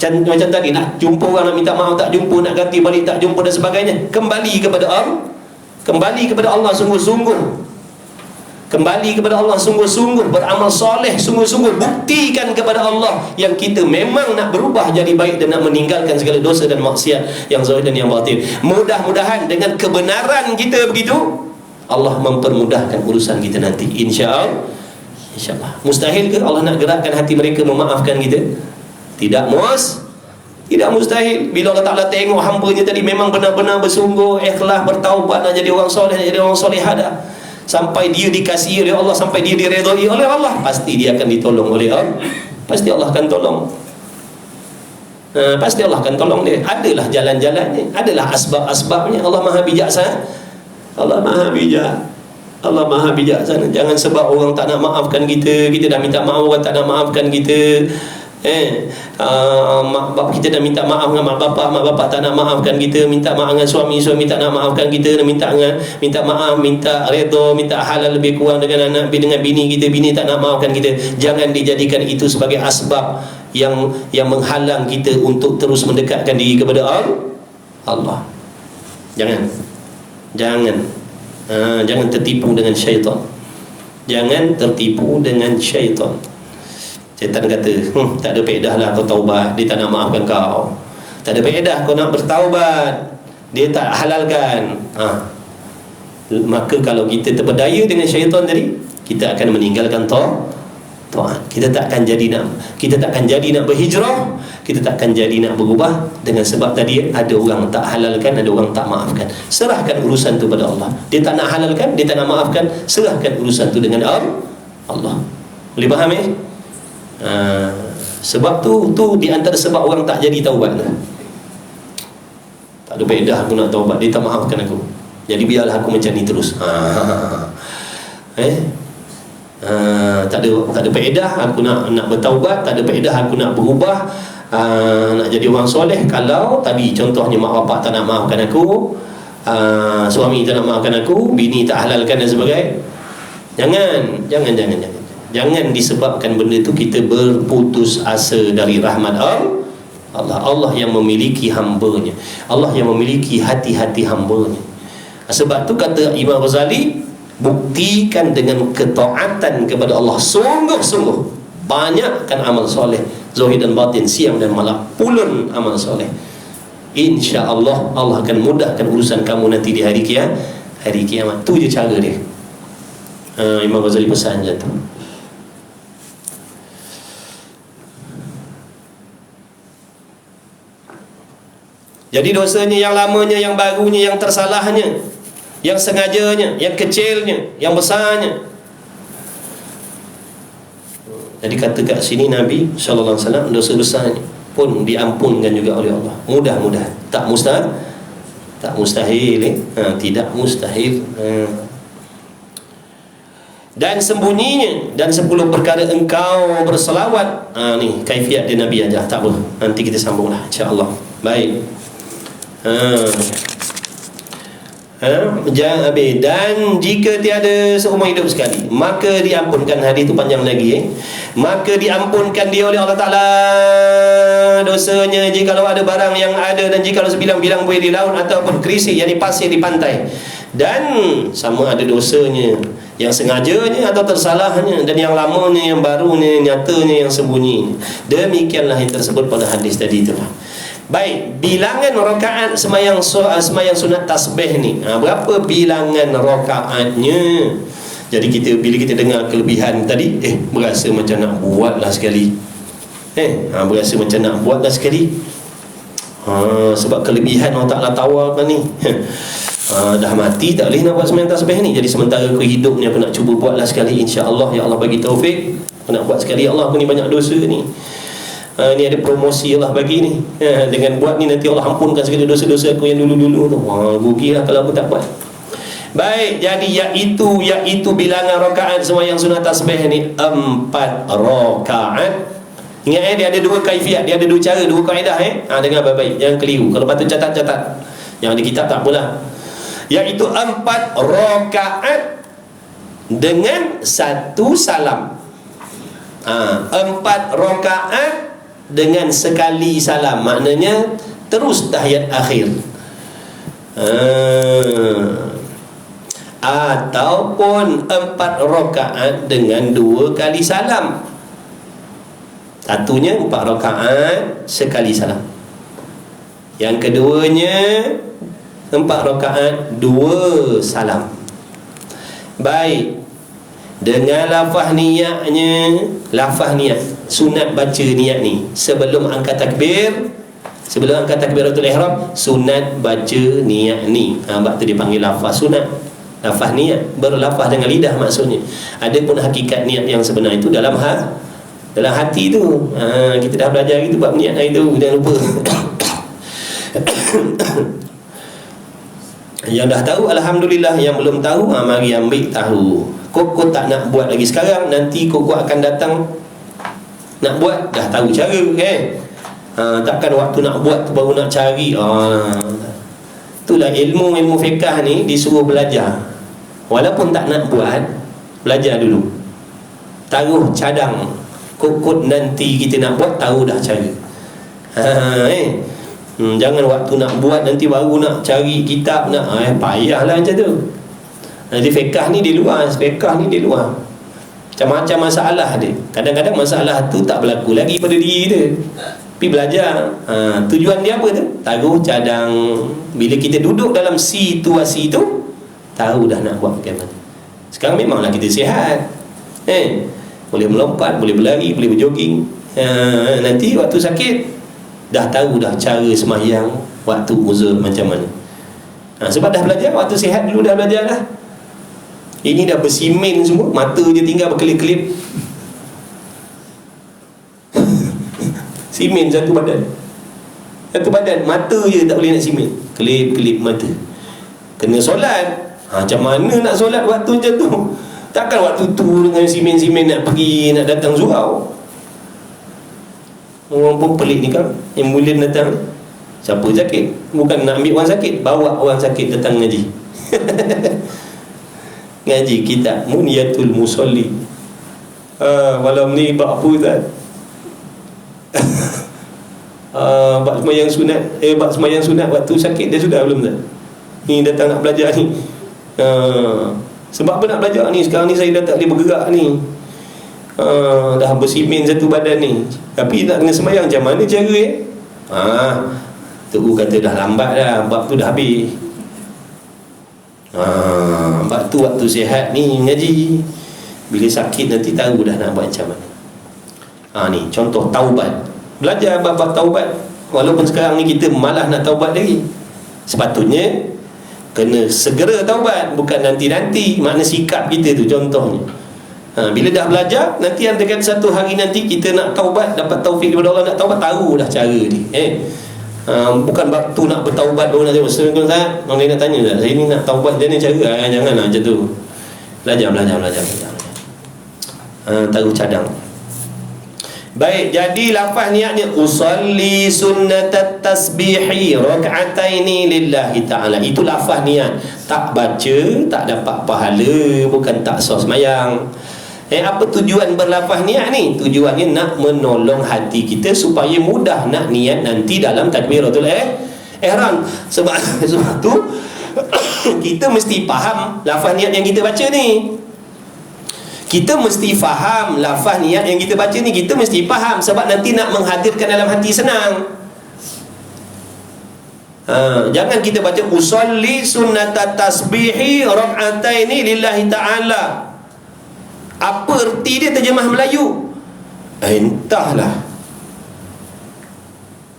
macam tadi, nak jumpa orang, nak minta maaf tak jumpa, nak ganti balik tak jumpa dan sebagainya, kembali kepada Allah. Kembali kepada Allah sungguh-sungguh. Kembali kepada Allah sungguh-sungguh, beramal soleh sungguh-sungguh, buktikan kepada Allah yang kita memang nak berubah jadi baik dan nak meninggalkan segala dosa dan maksiat yang zahir dan yang batin. Mudah-mudahan dengan kebenaran kita begitu, Allah mempermudahkan urusan kita nanti, insya-Allah. InsyaAllah. Mustahil ke Allah nak gerakkan hati mereka memaafkan kita? Tidak mustahil. Bila Allah Ta'ala tengok hamba-Nya tadi memang benar-benar bersungguh, ikhlas, bertaubat, nak jadi orang soleh, nak jadi orang solehah, sampai dia dikasihi oleh Allah, sampai dia diredai oleh Allah, pasti dia akan ditolong oleh Allah. Pasti Allah akan tolong. Pasti Allah akan tolong dia. Adalah jalan-jalannya, adalah asbab-asbabnya. Allah Maha bijaksana. Allah Maha bijak. Allah Maha bijaksana. Jangan sebab orang tak nak maafkan kita, kita dah minta maaf, orang tak nak maafkan kita. Mak bapak kita dah minta maaf dengan mak bapak tak nak maafkan kita, minta maaf dengan suami tak nak maafkan kita, minta maaf, minta redha, minta halal lebih kurang dengan anak, dengan bini kita, bini tak nak maafkan kita. Jangan dijadikan itu sebagai asbab yang menghalang kita untuk terus mendekatkan diri kepada Allah. Jangan tertipu dengan syaitan. Jangan tertipu dengan syaitan. Syaitan kata, tak ada faedah lah kau taubat, dia tak nak maafkan kau. Tak ada faedah kau nak bertaubat, dia tak halalkan. Maka kalau kita terpedaya dengan syaitan tadi, kita akan meninggalkan taat. Kita takkan jadi nak berhijrah, kita takkan jadi nak berubah, dengan sebab tadi ada orang tak halalkan, ada orang tak maafkan. Serahkan urusan tu pada Allah. Dia tak nak halalkan, dia tak nak maafkan, serahkan urusan tu dengan Allah. Boleh faham sebab tu di antara sebab orang tak jadi taubat. Tak ada faedah aku nak taubat, dia tak maafkan aku, jadi biarlah aku macam ni terus. Tak ada faedah aku nak bertaubat, tak ada faedah aku nak berubah, nak jadi orang soleh. Kalau tadi contohnya mak bapak tak nak maafkan aku, suami tak nak maafkan aku, bini tak halalkan dan sebagainya. Jangan disebabkan benda itu kita berputus asa dari rahmat Allah. Allah yang memiliki hamba-Nya, Allah yang memiliki hati-hati hamba-Nya. Sebab tu kata Imam Ghazali, buktikan dengan ketaatan kepada Allah sungguh-sungguh, banyakkan amal soleh zahir dan batin, siang dan malam, pulun amal soleh. InsyaAllah Allah akan mudahkan urusan kamu nanti di hari kiamat. Tu je cara dia. Imam Ghazali pesan je tu. Jadi dosanya, yang lamanya, yang barunya, yang tersalahnya, yang sengajanya, yang kecilnya, yang besarnya. Jadi kata kat sini Nabi sallallahu alaihi wasallam, dosa besarnya pun diampunkan juga oleh Allah. Mudah-mudah, tak mustahil, tidak mustahil. Dan sembunyinya, dan 10 perkara engkau berselawat. Ni kaifiat dia Nabi aja, tak apa. Nanti kita sambunglah insya-Allah. Baik. Dan jika tiada seumur hidup sekali, maka diampunkan. Hadis itu panjang lagi maka diampunkan dia oleh Allah Ta'ala dosanya, jikalau ada barang yang ada, dan jikalau sebilang-bilang buih di laut ataupun kerisi, yakni pasir di pantai. Dan sama ada dosanya, yang sengajanya atau tersalahnya, dan yang lamanya, yang barunya, nyatanya, yang sembunyi. Demikianlah yang tersebut pada hadis tadi itulah. Baik, bilangan rakaat semayang sunat tasbih ni, berapa bilangan rakaatnya? Jadi bila kita dengar kelebihan tadi, berasa macam nak buatlah sekali. Berasa macam nak buat dah sekali. Sebab kelebihan Allah Ta'ala tawarkan ni. Dah mati tak boleh nak buat sembahyang tasbih ni. Jadi sementara aku hidup ni, aku nak cuba buatlah sekali, insya-Allah. Ya Allah bagi taufik, aku nak buat sekali. Ya Allah, aku ni banyak dosa ni. Ni ada promosi Allah bagi ni. Dengan buat ni nanti Allah ampunkan segala dosa-dosa aku yang dulu-dulu tu. Rugilah kalau aku tak buat. Baik, jadi iaitu bilangan rakaat sembahyang sunat tasbih ni 4 rakaat. Ingat dia ada 2 kaifiat, dia ada 2 cara, 2 kaedah. Dengar baik-baik, jangan keliru. Kalau patut catat-catat. Yang di kitab tak apalah. Iaitu 4 rakaat dengan 1 salam. 4 rakaat dengan sekali salam. Maknanya terus tahiyat akhir. Ataupun 4 rakaat dengan 2 kali salam. Satunya 4 rakaat sekali salam. Yang keduanya 4 rakaat 2 salam. Baik. Dengan lafaz niatnya, lafaz niat, sunat baca niat ni sebelum angkat takbir, sebelum angkat takbiratul ihram, sunat baca niat ni. Sebab tu dipanggil lafaz sunat, lafaz niat, berlafaz dengan lidah maksudnya. Adapun hakikat niat yang sebenar itu dalam hati tu. Kita dah belajar gitu bab niat hari tu, jangan lupa. Yang dah tahu alhamdulillah, yang belum tahu mari ambil tahu. Kok tak nak buat lagi sekarang, nanti kok akan datang nak buat, dah tahu cara takkan waktu nak buat tu baru nak cari. Itulah ilmu fiqh ni, disuruh belajar. Walaupun tak nak buat, belajar dulu, taruh cadang. Kok nanti kita nak buat, tahu dah cara. Jangan waktu nak buat nanti baru nak cari kitab, nak payahlah macam tu. Jadi fiqh ni di luar, macam-macam masalah dia. Kadang-kadang masalah tu tak berlaku lagi pada diri dia, tapi belajar. Tujuan dia apa tu? Taruh cadang. Bila kita duduk dalam situasi tu, tahu dah nak buat bagaimana. Sekarang memanglah kita sihat, boleh melompat, boleh berlari, boleh berjoging. Nanti waktu sakit, dah tahu dah cara sembahyang waktu uzur macam mana. Sebab dah belajar, waktu sihat dulu dah belajar dah. Ini dah bersimen semua, mata je tinggal berkelip-kelip. Simen satu badan, mata je tak boleh nak simen, kelip-kelip mata. Kena solat, macam mana nak solat waktu macam tu? Takkan waktu tu dengan simen-simen nak pergi, nak datang surau. Orang pun pelik ni kan, yang mulia datang, siapa sakit? Bukan nak ambil orang sakit, bawa orang sakit datang ngaji. Ngaji kitab Muniyatul Musalli. Malam ni bab apa Ustaz? Bab sembahyang sunat. Bab sembahyang sunat waktu sakit dia sudah belum tak? Ni datang nak belajar ni. Sebab apa nak belajar ni? Sekarang ni saya dah tak boleh bergerak ni. Dah bersimen satu badan ni, tapi nak kena sembahyang macam mana cara Terus kata dah lambat dah, bab tu dah habis. Bab tu waktu sihat ni ngaji, bila sakit nanti tahu dah nak buat macam mana. Ni contoh taubat. Belajar bab taubat. Walaupun sekarang ni kita malas nak taubat lagi, sepatutnya kena segera taubat, bukan nanti-nanti. Makna sikap kita tu contohnya. Bila dah belajar, nanti antarkan satu hari nanti kita nak taubat, dapat taufik daripada Allah nak taubat, tahu dah cara ni. Bukan waktu nak bertaubat baru nak taubat. Ustaz, orang lain nak tanya tak, saya ni nak taubat macam ni cara? Janganlah macam tu. Belajar. Taruh cadang. Baik, jadi lafaz niatnya usalli sunnatat tasbihi rak'ataini lillahi ta'ala. Itu lafaz niat. Tak baca tak dapat pahala, bukan tak sah sembahyang. Apa tujuan berlafaz niat ni? Tujuannya nak menolong hati kita supaya mudah nak niat nanti dalam takbiratul ihram. Sebab tu kita mesti faham lafaz niat yang kita baca ni. Kita mesti faham lafaz niat yang kita baca ni. Kita mesti faham, sebab nanti nak menghadirkan dalam hati senang. Jangan kita baca usolli sunnatat tasbihi rak'ataini lillahi ta'ala. Apa erti dia terjemah Melayu? Entahlah.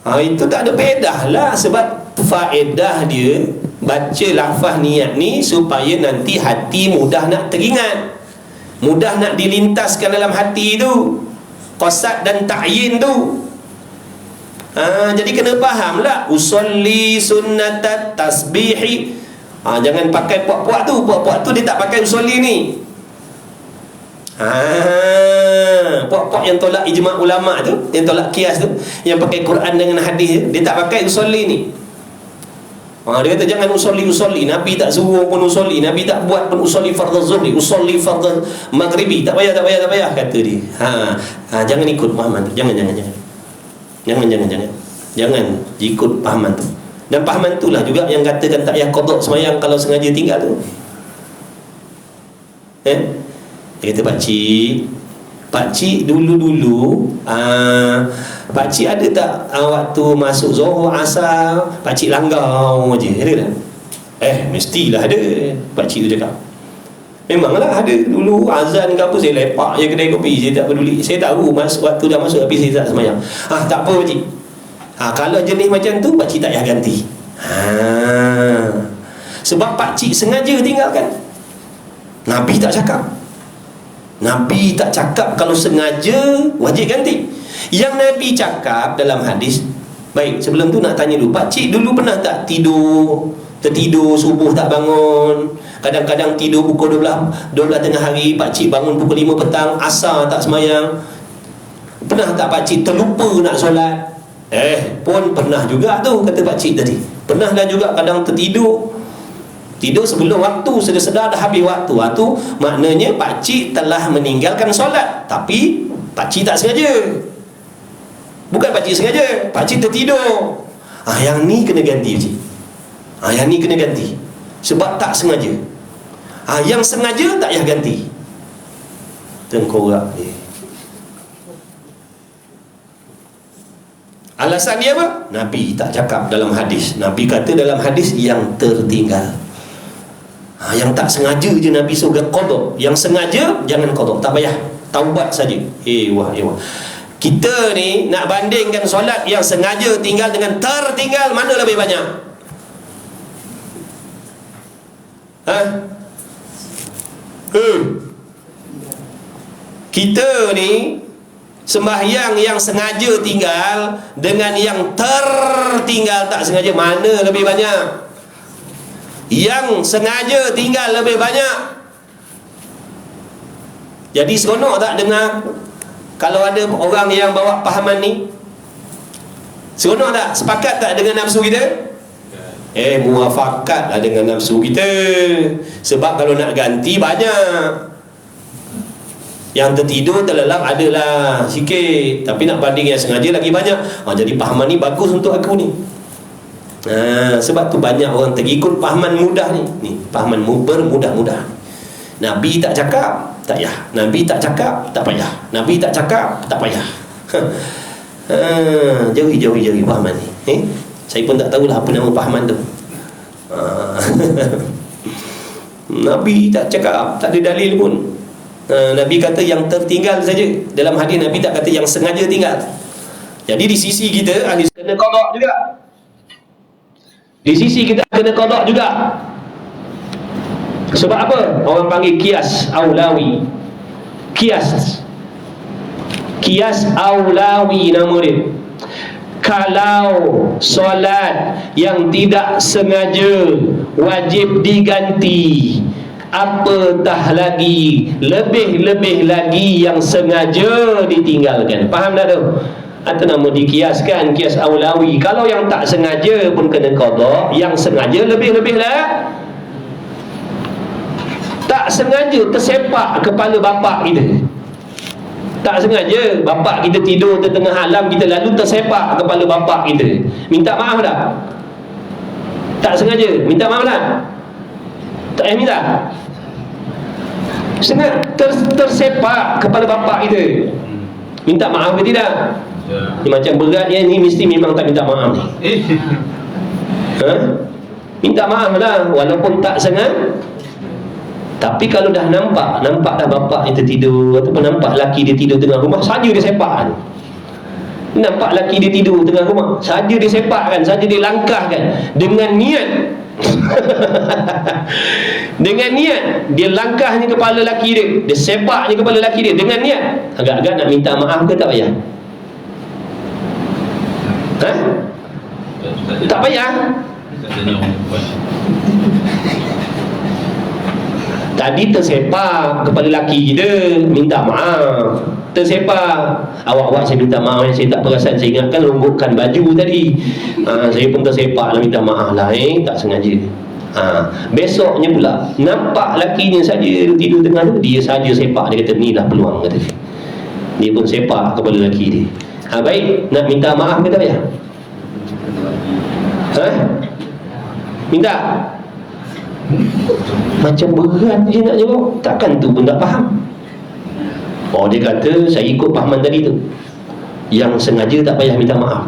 Itu tak ada faedah lah. Sebab faedah dia baca lafaz niat ni supaya nanti hati mudah nak teringat, mudah nak dilintaskan dalam hati tu, qasad dan ta'yin tu. Jadi kena faham lah usolli sunnatat tasbihi. Jangan pakai puak-puak tu. Puak-puak tu dia tak pakai usolli ni. Puak-puak yang tolak ijma' ulama' tu, yang tolak qiyas tu, yang pakai Quran dengan hadis, dia tak pakai usolli ni. Dia kata jangan usolli. Nabi tak suruh pun usolli. Nabi tak buat pun usolli fardhu zuhri, usolli fardhu maghribi. Tak payah kata dia. Jangan ikut pahaman tu. Jangan ikut pahaman tu. Dan pahaman itulah juga yang katakan tak payah qada sembahyang kalau sengaja tinggal tu. Dia kata pakcik dulu pakcik ada tak waktu masuk Zuhur Asar pakcik langgar je, ada tak? Mestilah ada. Pakcik tu cakap memanglah ada. Dulu azan ke apa saya lepak je kedai kopi, saya tak peduli. Saya tahu waktu dah masuk tapi saya tak sembahyang. Tak apa pakcik. Kalau jenis macam tu pakcik tak payah ganti. Sebab pakcik sengaja tinggalkan. Nabi tak cakap kalau sengaja wajib ganti. Yang Nabi cakap dalam hadis. Baik, sebelum tu nak tanya dulu, pakcik dulu pernah tak tertidur subuh tak bangun? Kadang-kadang tidur pukul 12 tengah hari, pakcik bangun pukul 5 petang, asar tak semayang. Pernah tak pakcik terlupa nak solat? Pun pernah juga tu, kata pakcik tadi. Pernahlah juga kadang tidur sebelum waktu, sedar dah habis waktu. Maknanya pakcik telah meninggalkan solat, tapi pakcik tak sengaja. Bukan pakcik sengaja, pakcik tertidur. Yang ni kena ganti pakcik. Yang ni kena ganti sebab tak sengaja. Yang sengaja tak payah ganti. Tengkorak dia. Alasan dia apa? Nabi tak cakap dalam hadis. Nabi kata dalam hadis yang tertinggal. Yang tak sengaja je Nabi suruh qada. Yang sengaja jangan qada, tak payah, taubat saja. Wah. Kita ni nak bandingkan solat yang sengaja tinggal dengan tertinggal, mana lebih banyak? Kita ni sembahyang yang sengaja tinggal dengan yang tertinggal tak sengaja, mana lebih banyak? Yang sengaja tinggal lebih banyak. Jadi seronok tak dengar kalau ada orang yang bawa pahaman ni? Seronok tak? Sepakat tak dengan nafsu kita? Muafakat lah dengan nafsu kita. Sebab kalau nak ganti banyak. Yang tertidur terlelap adalah sikit, tapi nak banding yang sengaja lagi banyak. Jadi pahaman ni bagus untuk aku ni. Sebab tu banyak orang terikut pahaman mudah ni. Pahaman bermudah-mudah. Nabi tak cakap, tak payah. Nabi tak cakap, tak payah. Nabi tak cakap, tak payah. Jauhi pahaman ni. Saya pun tak tahulah apa nama pahaman tu. Nabi tak cakap, tak ada dalil pun. Nabi kata yang tertinggal saja. Dalam hadis Nabi tak kata yang sengaja tinggal. Jadi di sisi kita ahli kena qada juga. Di sisi kita kena qada juga. Sebab apa? Orang panggil qiyas aulawi. Qiyas aulawi nama dia. Kalau solat yang tidak sengaja wajib diganti, apatah lagi lebih-lebih lagi yang sengaja ditinggalkan. Faham tak tu? Atau nama dikiaskan kias aulawi. Kalau yang tak sengaja pun kena qada, yang sengaja lebih-lebih lah. Tak sengaja tersepak kepala bapak kita. Tak sengaja bapak kita tidur tengah alam, kita lalu tersepak kepala bapak kita. Minta maaf tak? Tak sengaja, minta maaf tak? Tak payah minta. Sengaja tersepak kepala bapak kita, minta maaf ke tidak? Ni macam berat ni mesti memang tak minta maaf ni. Minta maaf lah walaupun tak sengaja. Tapi kalau dah nampak dah bapak dia tertidur, ataupun nampak lelaki dia tidur tengah rumah saja dia sepak, Nampak laki dia tidur tengah rumah, saja dia sepakkan, saja dia langkahkan dengan niat dengan niat dia langkahnya kepala laki dia sepaknya kepala laki dia dengan niat, agak-agak nak minta maaf ke tak payah? Tak payah. Tadi tersepak kepala laki dia, minta maaf. Tersepak, awak-awak saya minta maaf, saya tak perasan, saya ingatkan rombokkan baju tadi. Saya pun tersepak lah, minta maaf lah, tak sengaja. Besoknya pula nampak lakinya saja tidur tengah tu, dia saja sepak, dia kata ni lah peluang, kata dia. Dia pun sepak kepala laki dia. Baik, nak minta maaf ke tak payah? Minta? Macam berat je nak jawab, takkan tu pun tak faham. Dia kata saya ikut pahaman tadi tu, yang sengaja tak payah minta maaf.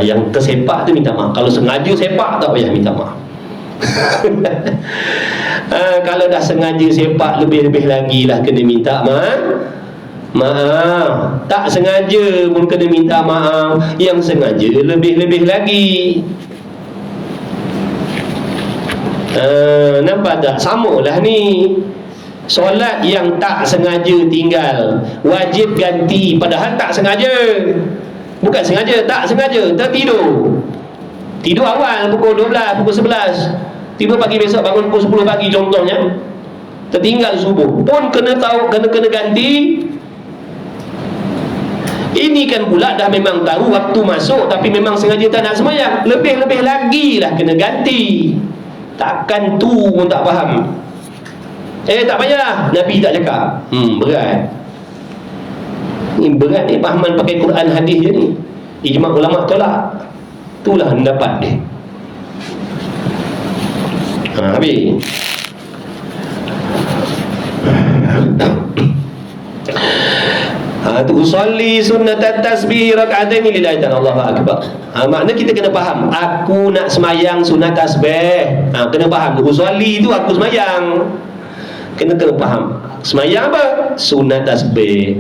Yang tersepak tu minta maaf. Kalau sengaja sepak tak payah minta maaf. Kalau dah sengaja sepak, lebih-lebih lagi lah kena minta maaf. Tak sengaja pun kena minta maaf. Yang sengaja lebih-lebih lagi. Nampak tak? Samalah ni. Solat yang tak sengaja tinggal, wajib ganti, padahal tak sengaja. Bukan sengaja, tak sengaja, tertidur. Tidur awal pukul 12, pukul 11, tiba pagi besok bangun pukul 10 pagi contohnya, tertinggal subuh, pun kena tahu, kena ganti. Ini kan pula dah memang tahu waktu masuk, tapi memang sengaja tak nak sembahyang, lebih-lebih lagi lah kena ganti. Takkan tu pun tak faham. Tak payah, Nabi tak cakap. Berat. Ni berat ni, pahaman pakai Quran hadis je ni. Ijma' ulama' tolak. Itulah pendapat dia. Habis. Usolli sunnat tasbih raka'atain lillahi ta'ala, Allahu akbar. Makna kita kena faham, aku nak semayang sunat tasbih. Kena faham, usolli itu aku semayang. Kena faham, semayang apa? Sunat tasbih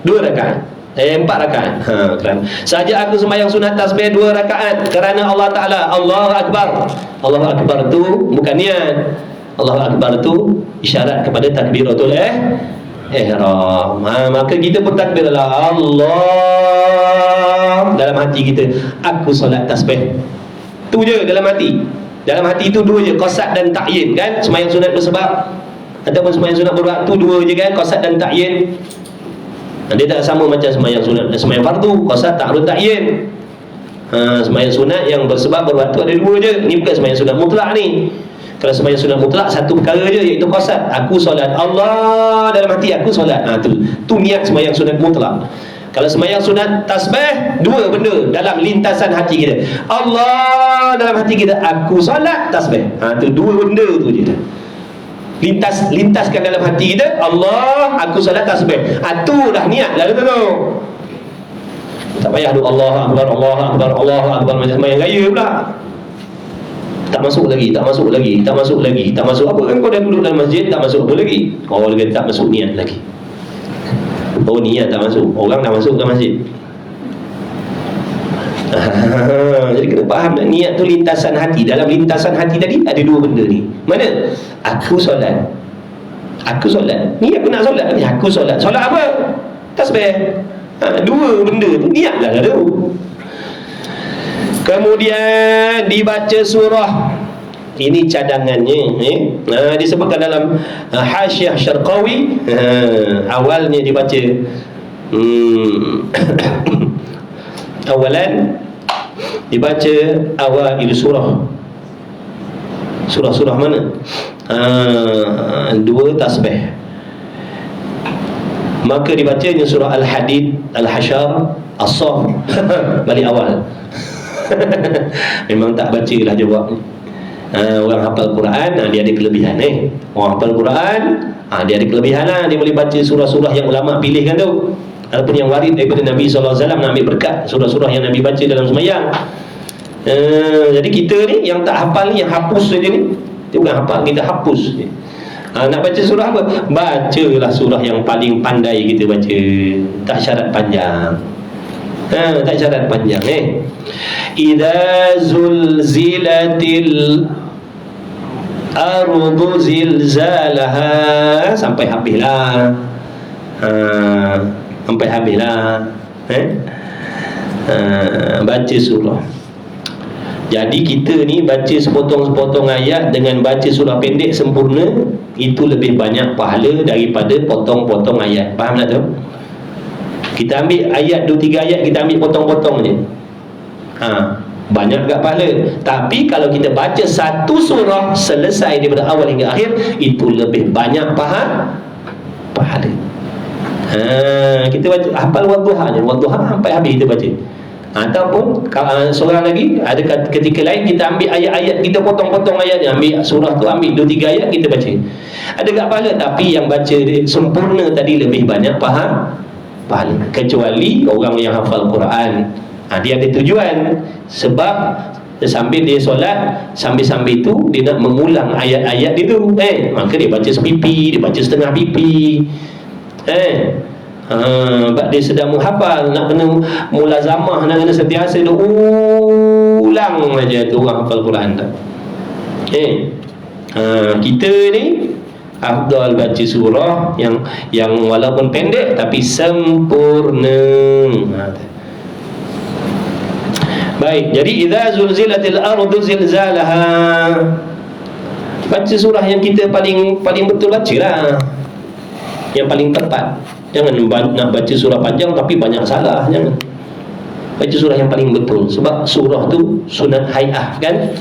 2 rakaat, 4 rakaat. Saja aku semayang sunat tasbih 2 rakaat kerana Allah Ta'ala. Allahu Akbar. Allahu Akbar tu bukan niat. Allahu Akbar tu isyarat kepada takbiratul ihram. Maka kita pun takbir lah, Allah, dalam hati kita, aku solat tasbih. Tu je dalam hati. Dalam hati tu 2 je, qasad dan ta'yin kan. Semayang sunat bersebab ataupun semayang sunat berwaktu 2 je kan, qasad dan ta'yin. Dia tak sama macam semayang sunat dan semayang fardu, qasad ta'arud ta'yin. Semayang sunat yang bersebab berwaktu ada 2 je. Ni bukan semayang sunat mutlak ni. Kalau semayang sunat mutlak satu perkara je, iaitu qasad. Aku solat Allah, dalam hati aku solat. Tu niat semayang sunat mutlak. Kalau semayang sunat tasbih, 2 benda dalam lintasan hati kita. Allah dalam hati kita, aku solat tasbih. Tu 2 benda tu je. Lintaskan dalam hati kita, Allah, aku solat tasbih. Tu dah niat lalu tu. Tak payah duk Allah Akbar, Allah Akbar, Allah Akbar macam semayang gaya pula. Tak masuk lagi, tak masuk lagi, tak masuk lagi, tak masuk apa kan, kau dah duduk dalam masjid tak masuk apa lagi. Orang lagi tak masuk niat lagi. Niat tak masuk, orang dah masuk dalam masjid. Jadi kena faham, niat tu lintasan hati. Dalam lintasan hati tadi ada 2 benda ni. Mana? Aku solat. Aku solat. Ni aku nak solat ni. Aku solat. Solat apa? Tasbih. 2 benda tu niatlah dah tu. Kemudian dibaca surah. Ini cadangannya disebutkan dalam Hasyiah Syarqawi. Awalnya dibaca awalan dibaca awal surah. Surah-surah mana? 2 tasbih. Maka dibacanya surah Al-Hadid, Al-Hasyar, As-Saff balik awal. Memang tak baca lah jawab. Orang hafal Quran, dia ada kelebihan Orang hafal Quran, dia ada kelebihan lah. Dia boleh baca surah-surah yang ulama pilihkan tu, ataupun yang warid daripada Nabi SAW, nak ambil berkat surah-surah yang Nabi baca dalam sembahyang. Jadi kita ni yang tak hafal ni, yang hapus saja ni. Dia bukan hafal, kita hapus. Nak baca surah apa? Bacalah surah yang paling pandai kita baca. Tak syarat panjang. Tak syarat panjang. Idza zulzilatil ardu zilzalaha, sampai habislah. Sampai habislah. Baca surah. Jadi kita ni baca sepotong-sepotong ayat dengan baca surah pendek sempurna, itu lebih banyak pahala daripada potong-potong ayat. Faham tak tu? Kita ambil ayat 2-3 ayat, kita ambil potong-potong je, banyak tak pahala. Tapi kalau kita baca satu surah selesai daripada awal hingga akhir, itu lebih banyak pahala. Kita baca hafal Wadduha je, Wadduha sampai habis kita baca. Ataupun seorang lagi ada ketika lain kita ambil ayat-ayat, kita potong-potong ayatnya, ambil surah tu, ambil 2-3 ayat kita baca. Ada tak pahala? Tapi yang baca sempurna tadi lebih banyak pahala. Kecuali orang yang hafal Quran, dia ada tujuan. Sebab sambil dia solat, sambil-sambil tu dia nak mengulang ayat-ayat dia tu, maka dia baca sepipi, dia baca setengah pipi. Sebab dia sedang menghafal, nak kena mulazamah, nak kena sentiasa dia ulang aja tu orang hafal Quran tak. Kita ni afdal baca surah yang walaupun pendek tapi sempurna. Baik, jadi idza zulzilatil ardu zilzalaha, baca surah yang kita paling betul bacalah, yang paling tepat. Jangan nak baca surah panjang tapi banyak salah. Jangan. Baca surah yang paling betul. Sebab surah tu sunat hai'ah kan.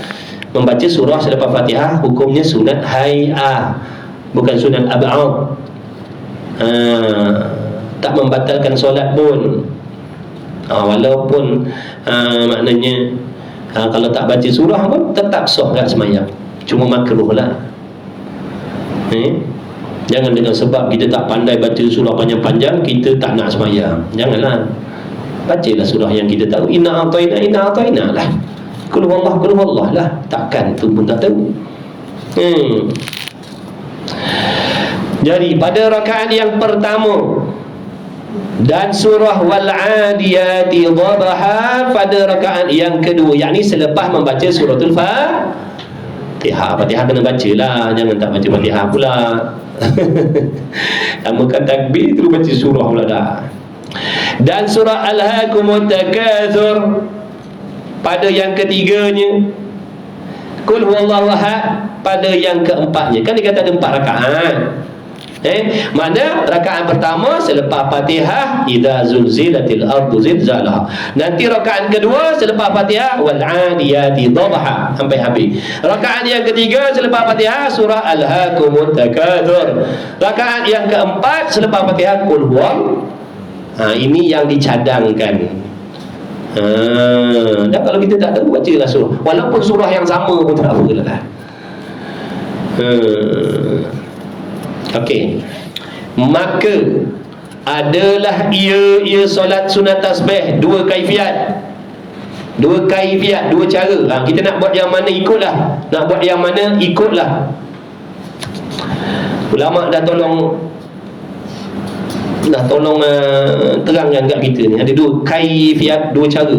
Membaca surah selepas Fatihah hukumnya sunat hai'ah, bukan sunat ab'ad. Tak membatalkan solat pun. Walaupun maknanya kalau tak baca surah pun tetap sah kat semayang. Cuma makruh lah. Jangan dengan sebab kita tak pandai baca surah panjang-panjang kita tak nak semayang. Janganlah. Bacalah surah yang kita tahu. Inna a'tayna lah. Qul huwallah lah. Takkan tu pun tak tahu. Jadi pada rakaat yang pertama dan surah wal 'adiyati dhabaha pada rakaat yang kedua, yakni selepas membaca suratul Fatihah kena bacalah, jangan tak baca Fatihah pula. Namakan takbir terus baca surah pula dah. Dan surah Alhaakumut Takatsur pada yang ketiganya, Qul huwallahu ahad pada yang keempatnya. Kan dia kata ada 4 rakaat. Mana rakaat pertama selepas Fatihah idza zulzilatil ardu zilzalaha. Nanti rakaat kedua selepas Fatihah wal 'adiyati dhabha sampai habis. Rakaat yang ketiga selepas Fatihah surah Alhaakumut Takatsur. Rakaat yang keempat selepas Fatihah qul huwal. Ini yang dicadangkan. Dan kalau kita tak tahu, bacalah surah, walaupun surah yang sama pun tak apalah. Okey. Maka adalah ia solat sunat tasbih dua kaifiat. Dua cara. Kita nak buat yang mana ikutlah. Ulama dah tolong terangkan kat kita ni. Ada dua kaifiat, dua cara.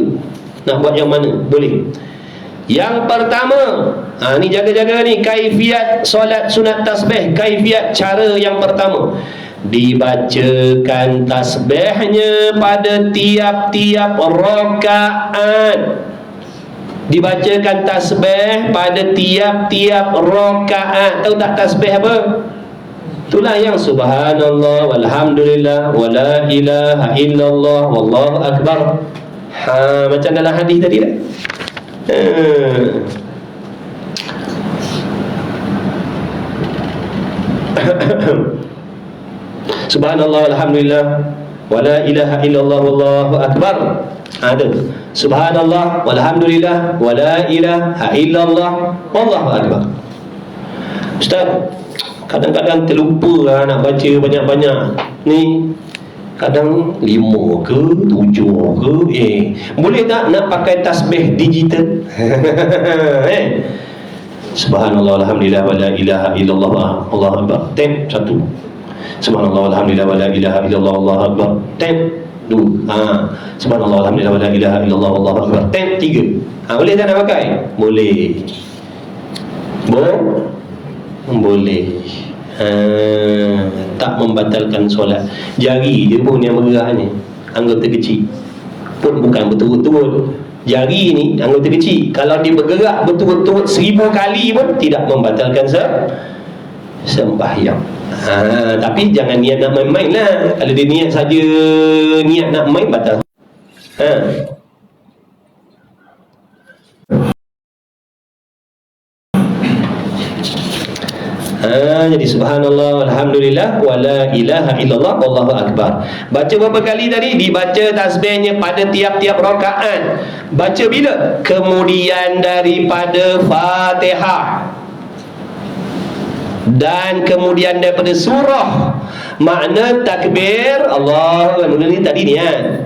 Nak buat yang mana? Boleh. Yang pertama, ni jaga-jaga ni, kaifiat solat sunat tasbih, kaifiat cara yang pertama, dibacakan tasbihnya pada tiap-tiap rakaat. Dibacakan tasbih pada tiap-tiap rakaat. Tahu tak tasbih apa? Itulah yang subhanallah walhamdulillah wala ilaha illallah wallahu akbar. Macam dalam hadis tadi lah. Subhanallah walhamdulillah wala ilaha illallah wallahu akbar. Ada subhanallah walhamdulillah wala ilaha illallah wallahu akbar. Ustaz, kadang-kadang terlupa lah nak baca banyak-banyak ni. Kadang 5 ke 7 ke. Boleh tak nak pakai tasbih digital? Subhanallah alhamdulillah wala ilaha illallah Allahu akbar. Tap 1. Subhanallah alhamdulillah wala ilaha illallah Allahu akbar. Tap Subhanallah, alhamdulillah, wala ilaha illallah, wallahu akbar. 3. Boleh tak nak pakai? Boleh. Boleh. Tak membatalkan solat. Jari dia pun yang bergerak ni, anggota kecil pun bukan betul-betul. Jari ni anggota kecil, kalau dia bergerak betul-betul 1000 kali pun tidak membatalkan sembahyang. Tapi jangan niat nak main-main lah. Kalau dia niat saja, niat nak main, batal. Jadi subhanallah, alhamdulillah, wala ilaha illallah, wallahu akbar. Baca berapa kali tadi? Dibaca tasbihnya pada tiap-tiap rakaat. Baca bila? Kemudian daripada Fatihah dan kemudian daripada surah. Makna takbir Allah ni tadi niat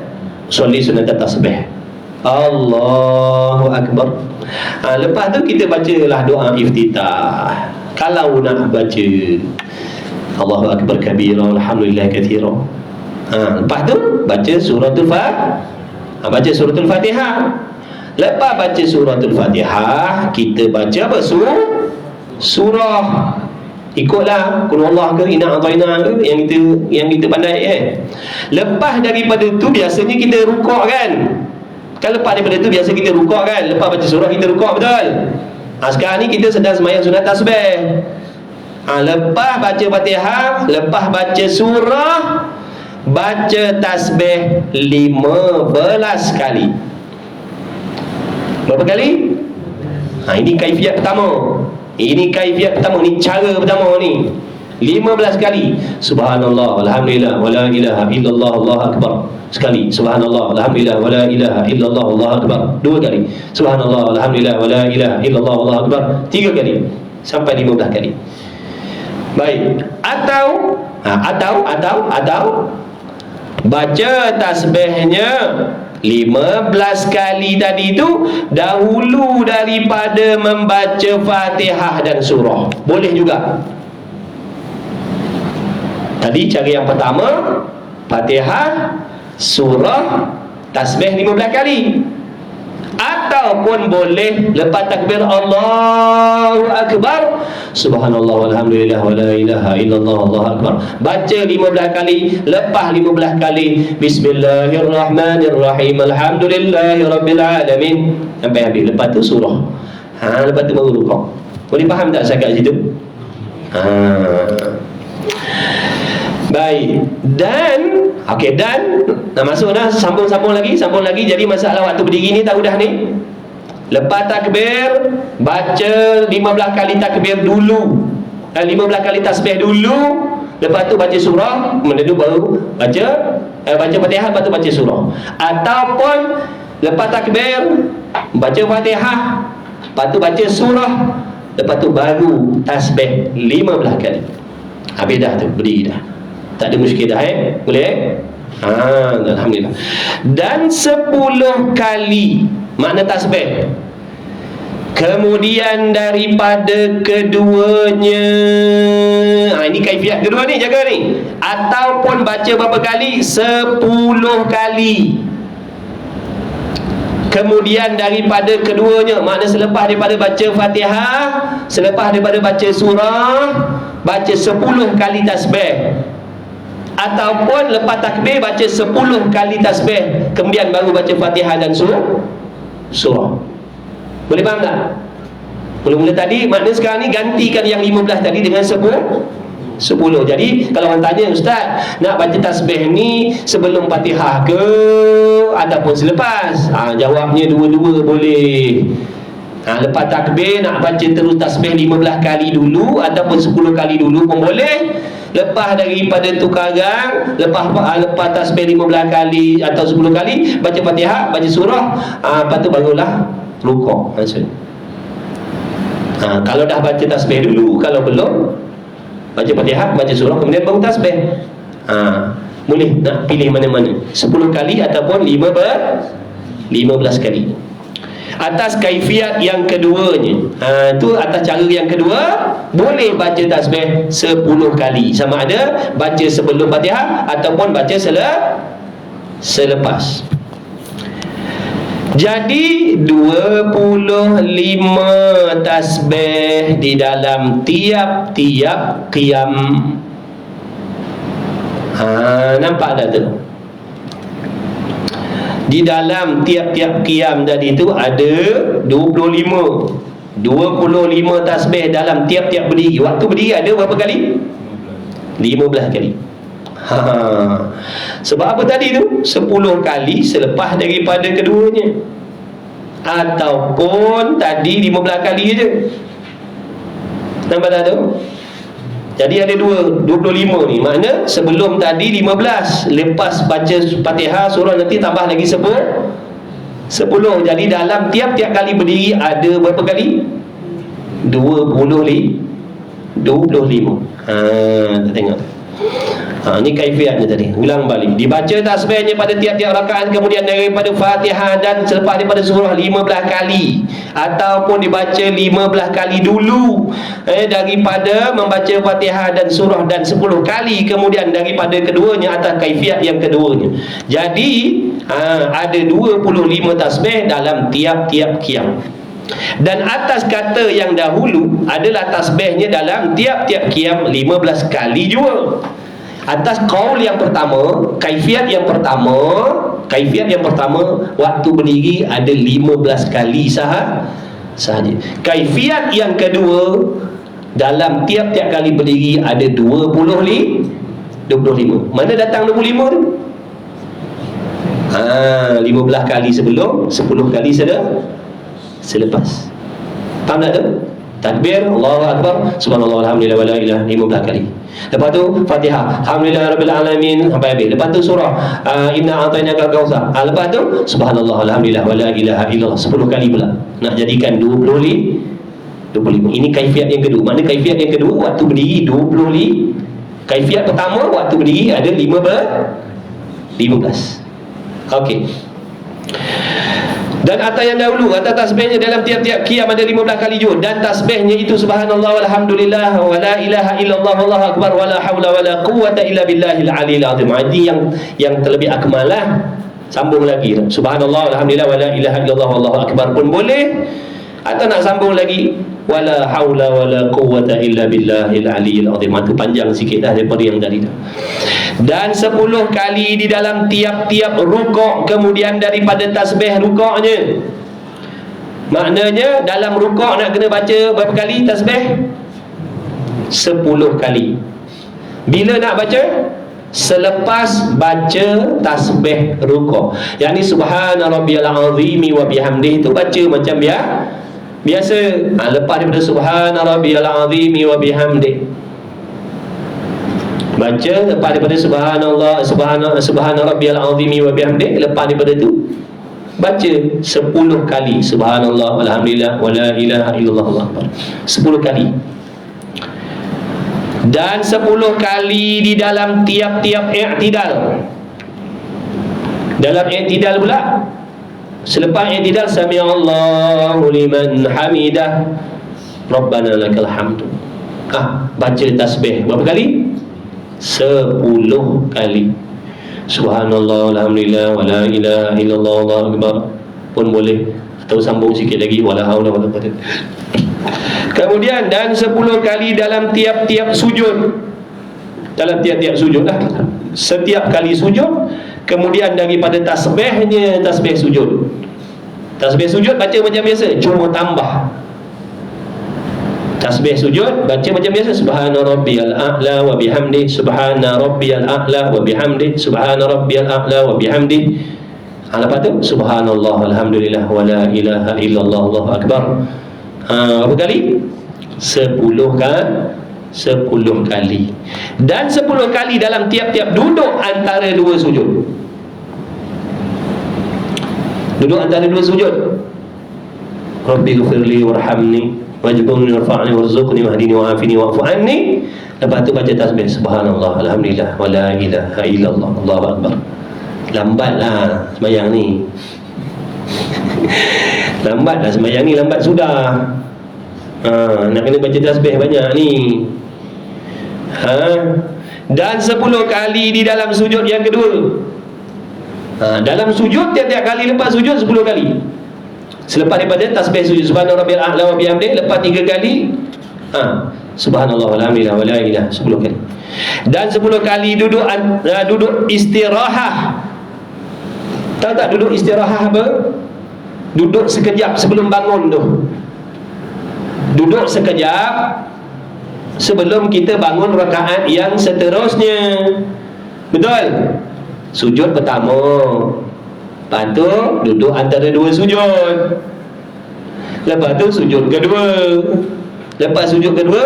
soli sunat tasbih, Allahu akbar. Lepas tu kita bacalah doa iftitah. Kalau nak baca Allahu akbar kabira, alhamdulillah katsira. Lepas tu baca suratul Fatihah. Baca suratul Fatihah. Lepas baca suratul Fatihah, kita baca apa? Surah. Ikutlah qul huwallahu ke, inna a'taina ke, yang kita pandai Lepas daripada tu biasanya kita rukuk kan. Lepas daripada tu biasa kita rukuk kan. Lepas baca surah kita rukuk, betul? Sekarang ni kita sedang sembahyang sunat tasbih. Lepas baca Fatihah, lepas baca surah, baca tasbih 15 kali. Berapa kali? Ini kaifiat pertama. Ini cara pertama ni. 15 kali. Subhanallah, alhamdulillah, wala ilaha illallah, Allahu akbar. Sekali. Subhanallah, alhamdulillah, wala ilaha illallah, Allahu akbar. 2 kali. Subhanallah, alhamdulillah, wala ilaha illallah, Allahu akbar. 3 kali. Sampai 15 kali. Baik. Atau baca tasbihnya 15 kali tadi tu dahulu daripada membaca Fatihah dan surah. Boleh juga. Tadi cara yang pertama, Fatihah, surah, tasbih 15 kali. Ataupun boleh lepas takbir Allahu akbar, subhanallah, walhamdulillah, wala ilaha illallah, Allahu akbar, baca 15 kali. Lepas 15 kali bismillahirrahmanirrahim, alhamdulillahirabbil alamin, sampai habis. Lepas tu surah. Lepas tu baru rukuk. Boleh faham tak saya kat situ? Baik. Dan nak masuk dah, sambung lagi. Jadi masalah waktu berdiri ni tak mudah ni. Lepas takbir, baca 15 kali takbir dulu, 15 kali tasbih dulu. Lepas tu baca surah, mendedu baru baca Fatihah, lepas tu baca surah. Ataupun lepas takbir baca Fatihah, lepas tu baca surah, lepas tu baru tasbih 15 kali. Habis dah tu, berdiri dah. Tak ada muskil dah boleh alhamdulillah. Dan 10 kali makna tasbih. Kemudian daripada keduanya, ini kaifiat kedua ni, jaga ni. Ataupun baca berapa kali? 10 kali. Kemudian daripada keduanya, makna selepas daripada baca Fatihah, selepas daripada baca surah, baca 10 kali tasbih. Ataupun lepas takbir baca 10 kali tasbih, kemudian baru baca Fatihah dan surah. Boleh faham tak? Mula-mula tadi, makna sekarang ni gantikan yang 15 tadi dengan 10. Jadi kalau orang tanya, Ustaz, nak baca tasbih ni sebelum Fatihah ke ataupun selepas? Jawabnya dua-dua boleh. Lepas takbir nak baca terus tasbih 15 kali dulu ataupun 10 kali dulu pun boleh. Lepas daripada tu karang, lepas tasbih 15 kali atau 10 kali, baca Fatihah, baca surah, lepas tu barulah rukuk. Kalau dah baca tasbih dulu, kalau belum, baca Fatihah, baca surah, kemudian baru tasbih. Boleh nak pilih mana-mana, 10 kali ataupun 15 kali. Atas kaifiat yang keduanya, tu atas cara yang kedua, boleh baca tasbih 10 kali, sama ada baca sebelum Fatihah ataupun baca selepas. Jadi 25 tasbih di dalam tiap-tiap qiyam. Nampak tak tu? Di dalam tiap-tiap qiyam tadi tu ada 25 tasbih dalam tiap-tiap berdiri. Waktu berdiri ada berapa kali? 15 kali. Sebab apa tadi tu? 10 kali selepas daripada keduanya, ataupun tadi 15 kali je. Nampak tak tu? Jadi ada 25 ni. Makna sebelum tadi 15, lepas baca Fatihah surah nanti tambah lagi 10. Jadi dalam tiap-tiap kali berdiri ada berapa kali? 25. Tak tengok. Ini kaifiatnya tadi. Ulang balik. Dibaca tasbihnya pada tiap-tiap rakaat, kemudian daripada Fatihah dan selepas daripada surah 15 kali, ataupun dibaca 15 kali dulu daripada membaca Fatihah dan surah, dan 10 kali kemudian daripada keduanya, atas kaifiat yang keduanya. Jadi ada 25 tasbih dalam tiap-tiap qiyam. Dan atas kata yang dahulu adalah tasbihnya dalam tiap-tiap qiyam 15 kali juga. Atas qaul yang pertama, kaifiat yang pertama, waktu berdiri ada 15 kali sahaja. Kaifiat yang kedua, dalam tiap-tiap kali berdiri ada 25. Mana datang 25 tu? 15 kali sebelum, 10 kali selepas. Faham tak tu? Takbir, Allahu Akbar, subhanallah, alhamdulillah, wala ilaha, 15 kali. Lepas tu Fatihah, alhamdulillah rabbil alamin, sampai habis. Lepas tu surah inna a'tainakal kautsar. Lepas tu subhanallah, alhamdulillah, wala ilaha illallah, 10 kali pula. Nak jadikan 25. Ini kaifiat yang kedua. Mana kaifiat yang kedua? Waktu berdiri 25. Kaifiat pertama waktu berdiri ada 15. Okey. Dan atas yang dahulu, atas tasbihnya dalam tiap-tiap qiyam ada 15 kali juga. Dan tasbihnya itu subhanallah walhamdulillah wa la ilaha illallah wallahu akbar wa la hawla wa la quwwata illa billahil aliyil azim. Ini yang terlebih akmal lah. Sambung lagi. Subhanallah walhamdulillah wa la ilaha illallah wallahu akbar pun boleh. Atau nak sambung lagi wala haula wala quwwata illa billahil aliyil azim. Itu panjang sikit dah daripada yang tadi dah. Dan 10 kali di dalam tiap-tiap rukuk, kemudian daripada tasbih rukuknya. Maknanya dalam rukuk nak kena baca berapa kali tasbih? 10 kali. Bila nak baca? Selepas baca tasbih rukuk. Yang ni subhana rabbiyal azimi wa bihamdihi, tu baca macam biasa. Lepas daripada subhana rabbiyal azimi wa bihamdihi, baca lepas daripada subhanallah, subhana rabbiyal azimi wa bihamdihi. Lepas daripada tu baca 10 kali subhanallah walhamdulillah wa la ilaha illallah wallahu akbar, 10 kali. Dan 10 kali di dalam tiap-tiap i'tidal. Dalam i'tidal pula, selepas i'tidal sami'allahu liman hamidah rabbana lakal hamdu. Baca tasbih berapa kali? 10 kali. Subhanallah alhamdulillah wa la ilaha illallah wallahu akbar pun boleh, atau sambung sikit lagi wala haula wala quwwata. Kemudian dan 10 kali dalam tiap-tiap sujud. Dalam tiap-tiap sujud lah. Setiap kali sujud, kemudian daripada tasbihnya, tasbih sujud. Tasbih sujud baca macam biasa, cuma tambah. Tasbih sujud baca macam biasa, subhana rabbiyal a'la wa bihamdi, subhana rabbiyal a'la wa bihamdi, subhana rabbiyal a'la wa bihamdi. Lepas tu subhanallah alhamdulillah wa la ilaha illallah wallahu akbar. Berapa kali? 10 kali. Dan 10 kali dalam tiap-tiap duduk antara dua sujud. Duduk antara dua sujud. Rabbi ghfirli warhamni wajburni warfa'ni warzuqni wahdini wa'afini wa'fu anni. Lepas tu baca tasbih subhanallah alhamdulillah wa la ilaha illallah Allahu akbar. Lambatlah sembahyang ni. Lambatlah sembahyang ni, lambat sudah. Nak kena baca tasbih banyak ni. Dan 10 kali di dalam sujud yang kedua. Dalam sujud tiap-tiap kali lepas sujud 10 kali. Selepas daripada tasbih sujud subhana rabbil a'la wa bihamdihi, lepas 3 kali subhanallah walhamdulillah wala ilaha 10 kali. Dan 10 kali duduk istirahat. Tahu tak duduk istirahat apa? Duduk sekejap sebelum bangun tu. Duduk sekejap sebelum kita bangun rakaat yang seterusnya. Betul? Sujud pertama, lepas tu duduk antara 2 sujud, lepas tu sujud kedua, lepas sujud kedua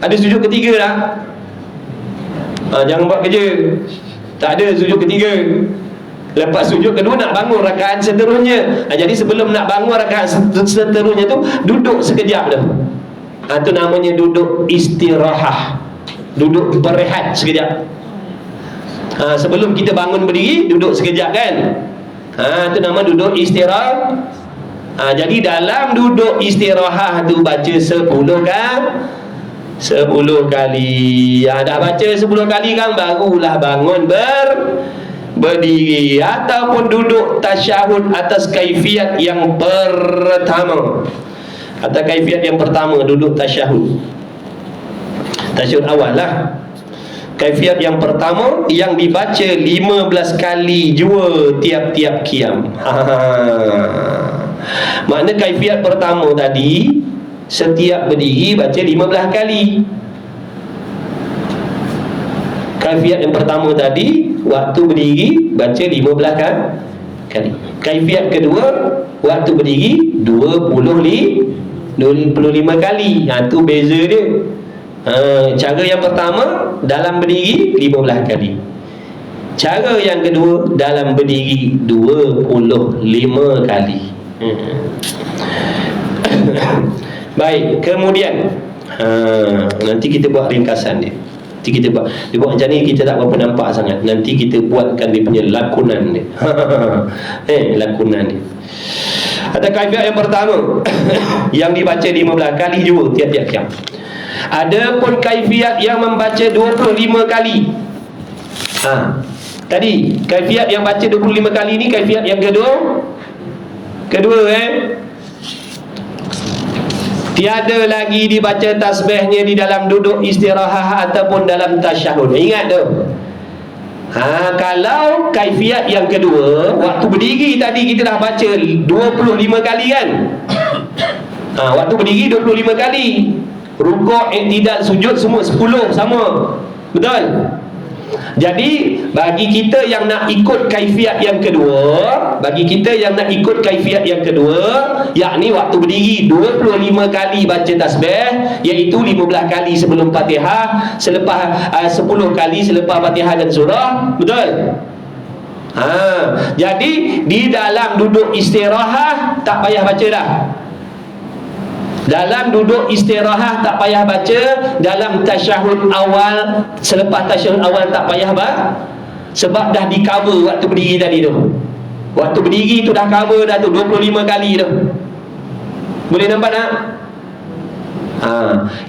ada sujud ketiga tak? Jangan buat kerja tak ada sujud ketiga. Lepas sujud kedua nak bangun rakaat seterusnya. Jadi sebelum nak bangun rakaat seterusnya tu duduk sekejap tu. Itu namanya duduk istirahat, duduk berehat sekejap. Sebelum kita bangun berdiri duduk sekejap kan. Itu nama duduk istirahat. Jadi dalam duduk istirahat tu baca 10 kan, 10 kali. Dah baca 10 kali kan, barulah bangun berdiri ataupun duduk tasyahud atas kaifiat yang pertama. Atas kaifiat yang pertama duduk tasyahud awal lah. Kaifiat yang pertama yang dibaca 15 kali jua tiap-tiap qiyam. Makna kaifiat pertama tadi setiap berdiri baca 15 kali. Kaifiat yang pertama tadi waktu berdiri baca 15 kali. Kaifiat kedua waktu berdiri 25 kali. Tu beza dia. Cara yang pertama dalam berdiri 15 kali. Cara yang kedua dalam berdiri 25 kali. Baik, kemudian nanti kita buat ringkasan dia. Nanti kita buat macam ni, kita tak berapa nampak sangat. Nanti kita buatkan dia punya lakonan dia. Lakonan dia. Ada kaifiat yang pertama yang dibaca 15 kali juga tiap-tiap qiyam. Ada pun kaifiat yang membaca 25 kali. Tadi kaifiat yang baca 25 kali ni kaifiat yang kedua. Tiada lagi dibaca tasbihnya di dalam duduk istirahat ataupun dalam tasyahud. Ingat tu. Kalau kaifiat yang kedua, waktu berdiri tadi kita dah baca 25 kali kan. Waktu berdiri 25 kali. Rukuk, i'tidal, sujud semua 10 sama. Betul? Jadi bagi kita yang nak ikut kaifiat yang kedua, yakni waktu berdiri 25 kali baca tasbih, iaitu 15 kali sebelum Fatihah, selepas 10 kali selepas Fatihah dan surah. Betul? Jadi di dalam duduk istirahat tak payah baca dah. Dalam duduk istirahat tak payah baca. Dalam tasyahud awal, selepas tasyahud awal tak payah sebab dah di cover waktu berdiri tadi tu. Waktu berdiri tu dah cover dah tu 25 kali tu. Boleh nampak tak?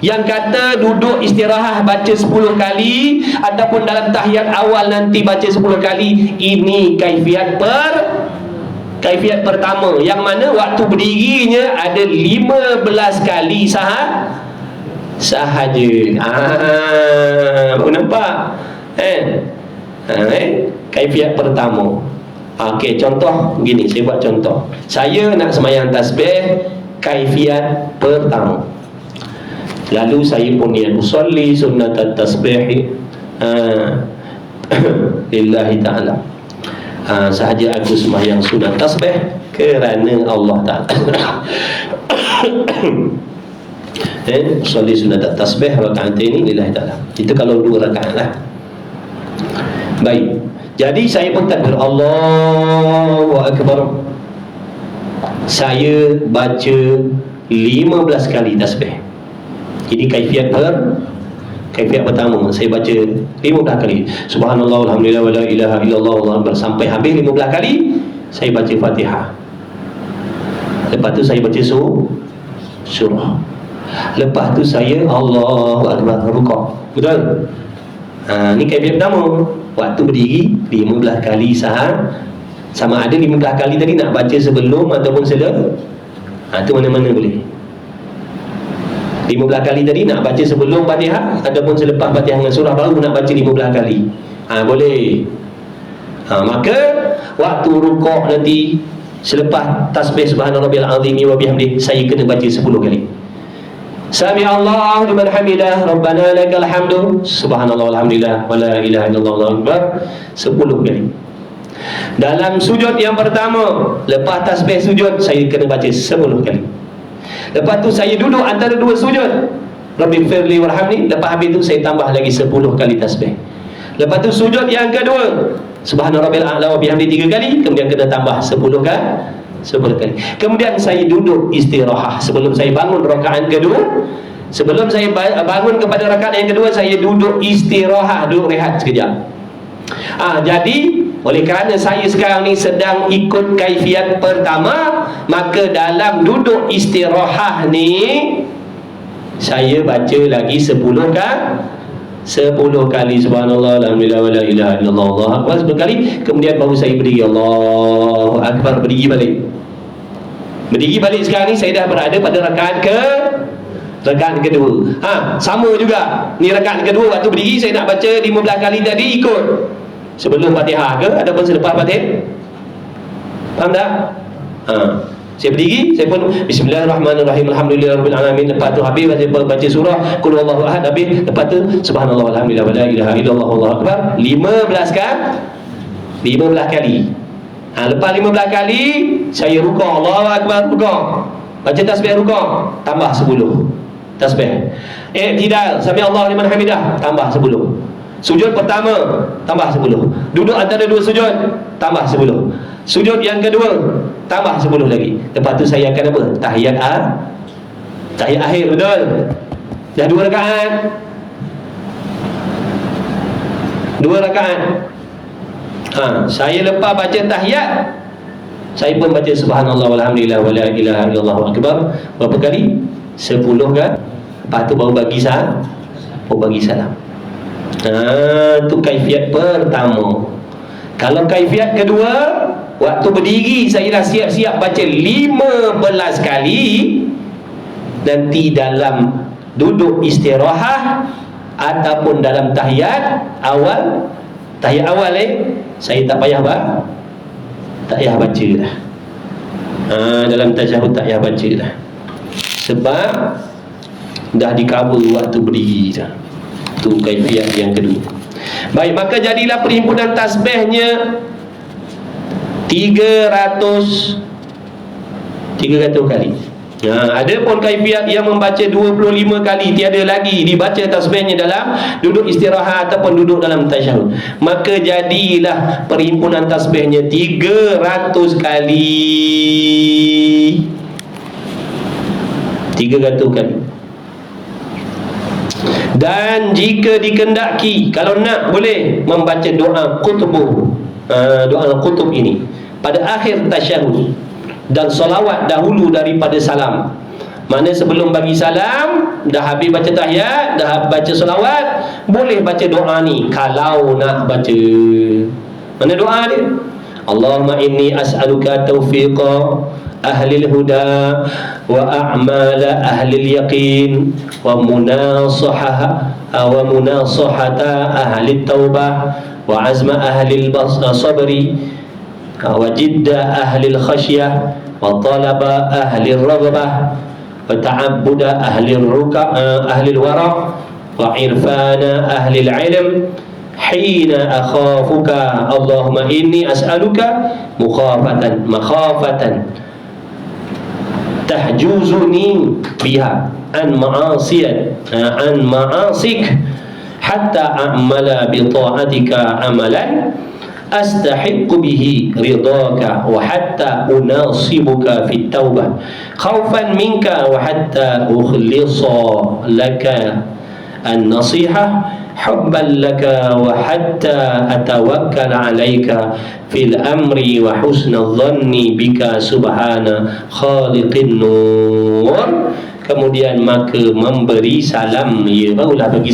Yang kata duduk istirahat baca 10 kali ataupun dalam tahiyat awal nanti baca 10 kali, ini kaifiat pertama, yang mana waktu berdirinya ada 15 kali sahaja. Baru nampak? Kaifiat pertama. Okey, contoh begini, saya buat contoh. Saya nak sembahyang tasbih kaifiat pertama. Lalu saya pun niat usolli sunnat tasbih lillahi ta'ala. Sahaja aku sembahyang sunat tasbih kerana Allah Ta'ala. Usolli sunat tasbih rakaat ini lillahi ta'ala. Itu kalau 2 rakaat lah. Baik. Jadi saya pun takbir Allahu Akbar. Saya baca 15 kali tasbih. Ini kaifiat pertama. Saya baca 15 kali subhanallah alhamdulillah wala ilaha illallah wallahu akbar sampai habis 15 kali. Saya baca Fatihah. Lepas tu saya baca surah. Lepas tu saya Allahu akbar rukuk. Betul? Ni kaifiat pertama. waktu berdiri 15 kali sama ada 15 kali tadi nak baca sebelum ataupun setelah. Itu mana-mana boleh. 15 kali tadi nak baca sebelum Fatihah ataupun selepas Fatihah dengan surah baru nak baca 15 kali. Boleh. Maka waktu rukuk nanti selepas tasbih subhanarabbiyal azim wa bihamdihi saya kena baca 10 kali. Sami Allah liman hamidah rabbana lakal hamdu subhanallah walhamdulillah wala ilaha illallah Allahu akbar 10 kali. Dalam sujud yang pertama lepas tasbih sujud saya kena baca 10 kali. Lepas tu saya duduk antara dua sujud rabbighfirli warhamni, lepas habis tu saya tambah lagi 10 kali tasbih. Lepas tu sujud yang kedua subhanarabbiyal a'la wa bihamdihi 3 kali, kemudian kena tambah 10 kali. Kemudian saya duduk istirahat sebelum saya bangun rakaat kedua. Sebelum saya bangun kepada rakaat yang kedua, saya duduk istirahat, duduk rehat sekejap. Jadi oleh kerana saya sekarang ni sedang ikut kaifiat pertama, maka dalam duduk istirahat ni saya baca lagi 10 kali subhanallah alhamdulillah wala ilaha illallah Allahu akbar 10 kali. Kemudian baru saya berdiri, Allahu akbar, berdiri balik sekarang ni saya dah berada pada rakaat kedua. Sama juga ni rakaat kedua, waktu berdiri saya nak baca 15 kali tadi ikut sebelum Fatihah ke ataupun selepas Fatihah. Faham tak? Saya berdiri, saya pun bismillahirrahmanirrahim alhamdulillahirabbil alamin, lepas tu habis baca surah qul huwallahu ahad, habis lepas tu subhanallah walhamdulillah wala ilaha illallah Allahu akbar 15 kali. Lepas 15 kali saya rukuk, Allahu akbar, rukuk, baca tasbih rukuk, tambah 10 tasbih. I'tidal sami Allah liman hamidah, tambah 10. Sujud pertama tambah 10. Duduk antara dua sujud tambah 10. Sujud yang kedua tambah 10 lagi. Lepas tu saya akan apa? Tahiyat akhir, betul? Dah 2 rakaat. 2 rakaat. Saya lepas baca tahiyat, saya pun baca subhanallah walhamdulillah wala ilaha illallah Allahu akbar berapa kali? 10 kan? Lepas tu baru bagi salam. Itu kaifiat pertama. Kalau kaifiat kedua, waktu berdiri saya dah siap-siap baca 15 kali. Nanti dalam duduk istirahat ataupun dalam tahiyat awal saya tak payah baca dah. Dalam tasyahud tak payah baca dah, sebab dah di-cover waktu berdiri dah. Itu kaifiat yang kedua. Baik, maka jadilah perhimpunan tasbihnya 300 kali. Ada pun kaifiat yang membaca 25 kali, tiada lagi dibaca tasbihnya dalam duduk istirahat ataupun duduk dalam tasyahud. Maka jadilah perhimpunan tasbihnya 300 kali. 300 kali. Dan jika dikendaki, kalau nak boleh membaca doa qutub ini pada akhir tasyahud dan solawat dahulu daripada salam. Mana sebelum bagi salam, dah habis baca tahiyat, dah baca solawat, boleh baca doa ni kalau nak baca. Mana doa dia? Allahumma inni as'aluka taufiqa ahlil huda wa a'mala ahlil yaqin wa munasahata ahlit taubah wa azma ahlil sabri wa jidda ahlil khasyah wa talaba ahlil raghbah wa ta'abbuda ahlil wara' wa irfana ahlil ilm hina akhafuka Allahumma inni as'aluka makhafatan tahjuzuni biha an ma'asik hatta a'mala bi ta'atika amalan astahiqqu bihi ridaka wa hatta unasibuka fit taubah khaufan minka wa hatta ukhlisa laka an-nasihah hubban laka wa hatta atawakkal alaika fil amri wa husnal dhanni bika subhana khaliqin nur. Kemudian maka memberi salam, barulah bagi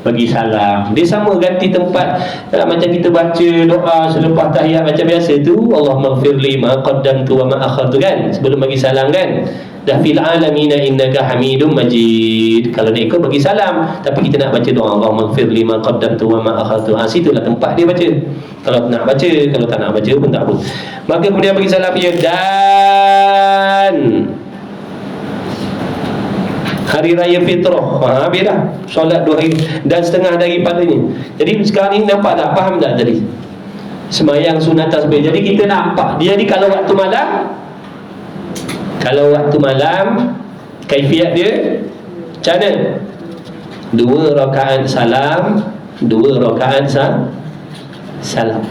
bagi salam. Dia sama ganti tempat macam kita baca doa selepas tahiyat macam biasa tu, Allahumma ighfirli ma qaddamtu wa ma akhartu kan, sebelum bagi salam kan. Dah fil alamina innaka hamidum majid. Kalau nak ikut bagi salam, tapi kita nak baca doa Allahumma ighfirli ma qaddamtu wa ma akhartu. Situlah tempat dia baca. Kalau nak baca, kalau tak nak baca pun tak apa. Maka kemudian bagi salam dia, dan hari raya fitrah, habis dah solat 2 hari dan setengah daripadanya. Jadi sekarang ni nampak tak, faham tak tadi semayang sunat tasbih? Jadi kita nampak, jadi kalau waktu malam kaifiat dia macam mana? 2 rakaat salam, 2 rakaat salam.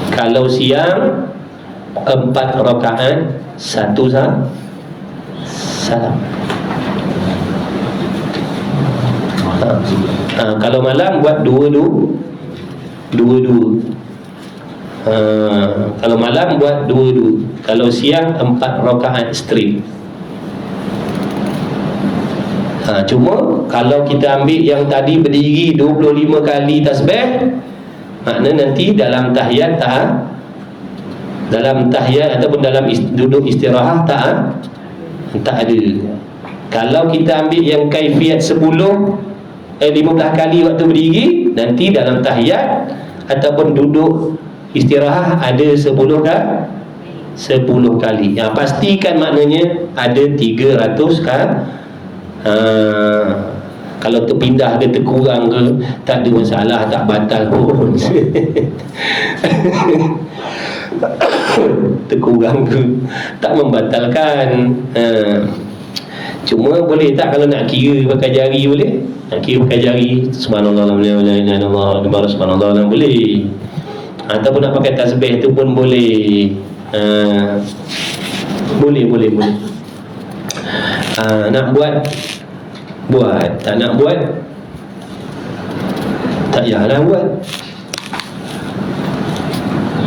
Kalau siang 4 rakaat 1 salam. Kalau malam buat 2-2. Kalau malam buat 2-2. Kalau siang 4 rakaat straight. Cuma kalau kita ambil yang tadi berdiri 25 kali tasbih, makna nanti dalam tahiyat ataupun dalam duduk istirahat tak ada. Kalau kita ambil yang kaifiat 15 kali waktu berdiri, nanti dalam tahiyat ataupun duduk istirahat ada 10 kali. Pastikan maknanya ada 300 kan. Kalau terpindah ke terkurang ke tak ada masalah, tak batal pun. Terkurang ke tak membatalkan. Cuma boleh tak kalau nak kira pakai jari, boleh? Nak kira pakai jari, subhanallah alhamdulillah subhanallah boleh. Ataupun nak pakai tasbih tu pun boleh. Boleh. Nak buat, tak nak buat, tak payahlah buat.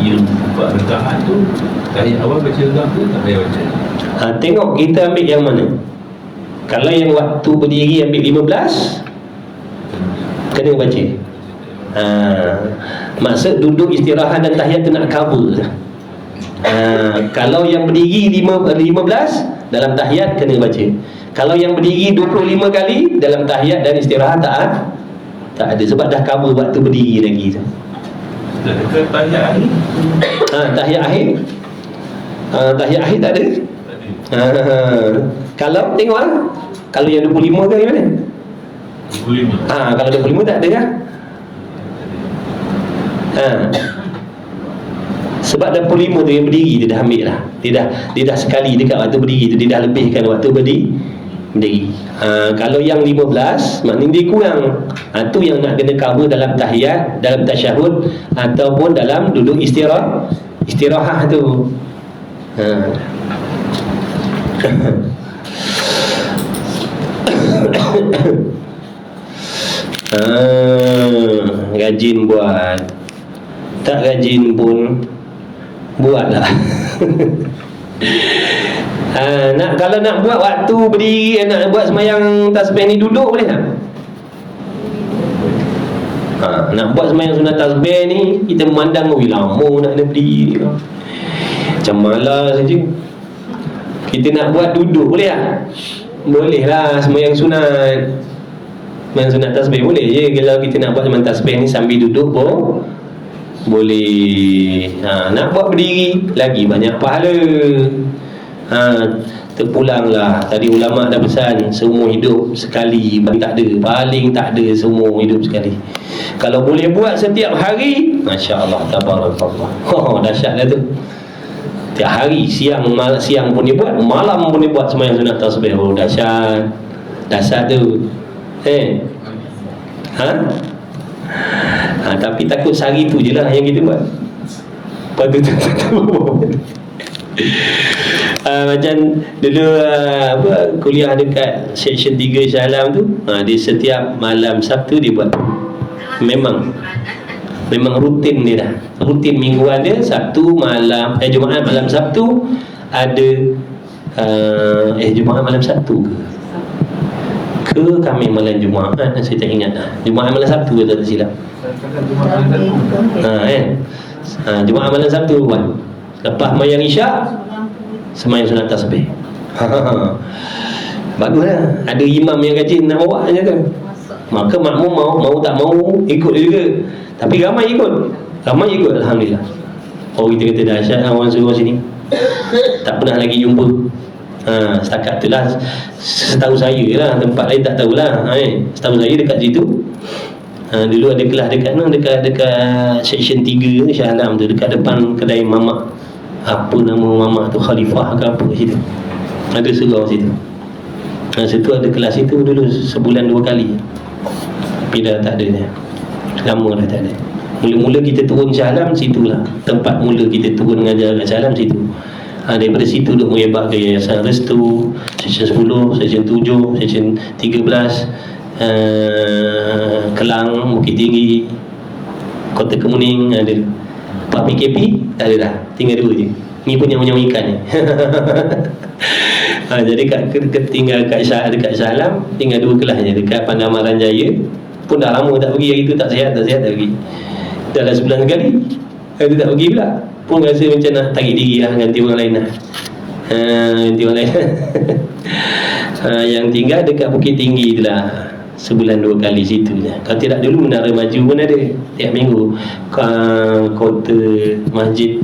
Yang buat rekaat tu tahiyat awal baca rekaat tu tak payah baca. Tengok kita ambil yang mana. Kalau yang waktu berdiri ambil 15, kena baca. Maksud duduk istirahat dan tahiyat tu nak cover. Kalau yang berdiri 15 dalam tahiyat kena baca. Kalau yang berdiri 25 kali dalam tahiyat dan istirahat tak ada, sebab dah cover waktu berdiri lagi tu. Dah dekat tahiyat akhir. Tahiyat akhir. Tahiyat akhir tak ada. Kalau tengoklah, kalau yang 25 ke mana? 25. Kalau 25 tak ada kan? Sebab 25 tu yang berdiri dia dah ambil lah. Dia dah sekali dekat waktu berdiri tu, dia dah lebihkan waktu berdiri. Kalau yang 15 maknanya dia kurang. Tu yang nak kena cover dalam tahiyat, dalam tasyahud ataupun dalam duduk istirahat tu. Rajin buat, tak rajin pun buatlah. Kalau nak buat waktu berdiri, nak buat semayang tasbih ni duduk boleh tak? Nak buat semayang sunat tasbih ni kita memandang lama nak kena berdiri, macam malas saja. Kita nak buat duduk boleh tak? Boleh lah. Semayang sunat tasbih boleh je. Kalau kita nak buat semayang tasbih ni sambil duduk pun boleh. Nak buat berdiri lagi banyak pahala. Terpulanglah. Tadi ulama' dah pesan seumur hidup sekali, paling tak ada seumur hidup sekali. Kalau boleh buat setiap hari, masya-Allah, tabarakallah. Dahsyat dah tu. Tiap hari, siang pun dia buat, malam pun dia buat semayang sunat tasbih. Dahsyat tu. Tapi takut sehari tu je lah yang kita buat. Lepas tu macam dulu kuliah dekat section 3 Shah Alam tu, dia setiap malam Sabtu dia buat. Memang rutin dia dah. Rutin mingguan dia Sabtu malam, Jumaat malam Sabtu ada Jumaat malam Sabtu ke ke kami malam Jumaat, saya tak ingat dah. Jumaat malam Sabtu ke tak silap. Jumaat malam Sabtu buat. Lepas mayang Isyak semayang sunat tasbih. Baguslah. Ada imam yang rajin nak bawa je kan. Maka makmum mau tak mau ikut juga. Tapi ramai ikut. Alhamdulillah. Oh, kita kata dahsyat orang suruh sini. Tak pernah lagi jumpa. Setakat tu lah. Setahu saya lah, tempat lain tak tahulah. Setahu saya dekat situ. Dulu ada kelas dekat section 3 Shah Alam tu, dekat depan kedai mamak. Apa nama mamak tu, Khalifah ke apa kat situ. Ada surau situ. Situ ada kelas situ dulu sebulan 2 kali. Tapi dah tak ada dah. Lama dah tak ada. Mula-mula kita turun Shah Alam, situlah tempat mula kita turun mengajar kat Shah Alam, situ. Daripada situ duk merebak ke Yayasan Restu, section 10, section 7, section 13, Kelang, Bukit Tinggi, Kota Kemuning ada. Pak PKP tak ada dah, tinggal 2 je. Ni pun yang ikan ni. Jadi tinggal dekat Shah Alam, tinggal 2 kelas je. Dekat Pandamaran Jaya pun dah lama tak pergi, hari tu tak sihat tak pergi. Dah sebulan sekali, hari tu tak pergi pula. Pun rasa macam nak tarik diri lah, ganti orang lain lah. Ganti orang lain. Yang tinggal dekat Bukit Tinggi tu lah, sebulan 2 kali situ je. Kalau tidak dulu Menara Maju pun ada tiap minggu. Kota masjid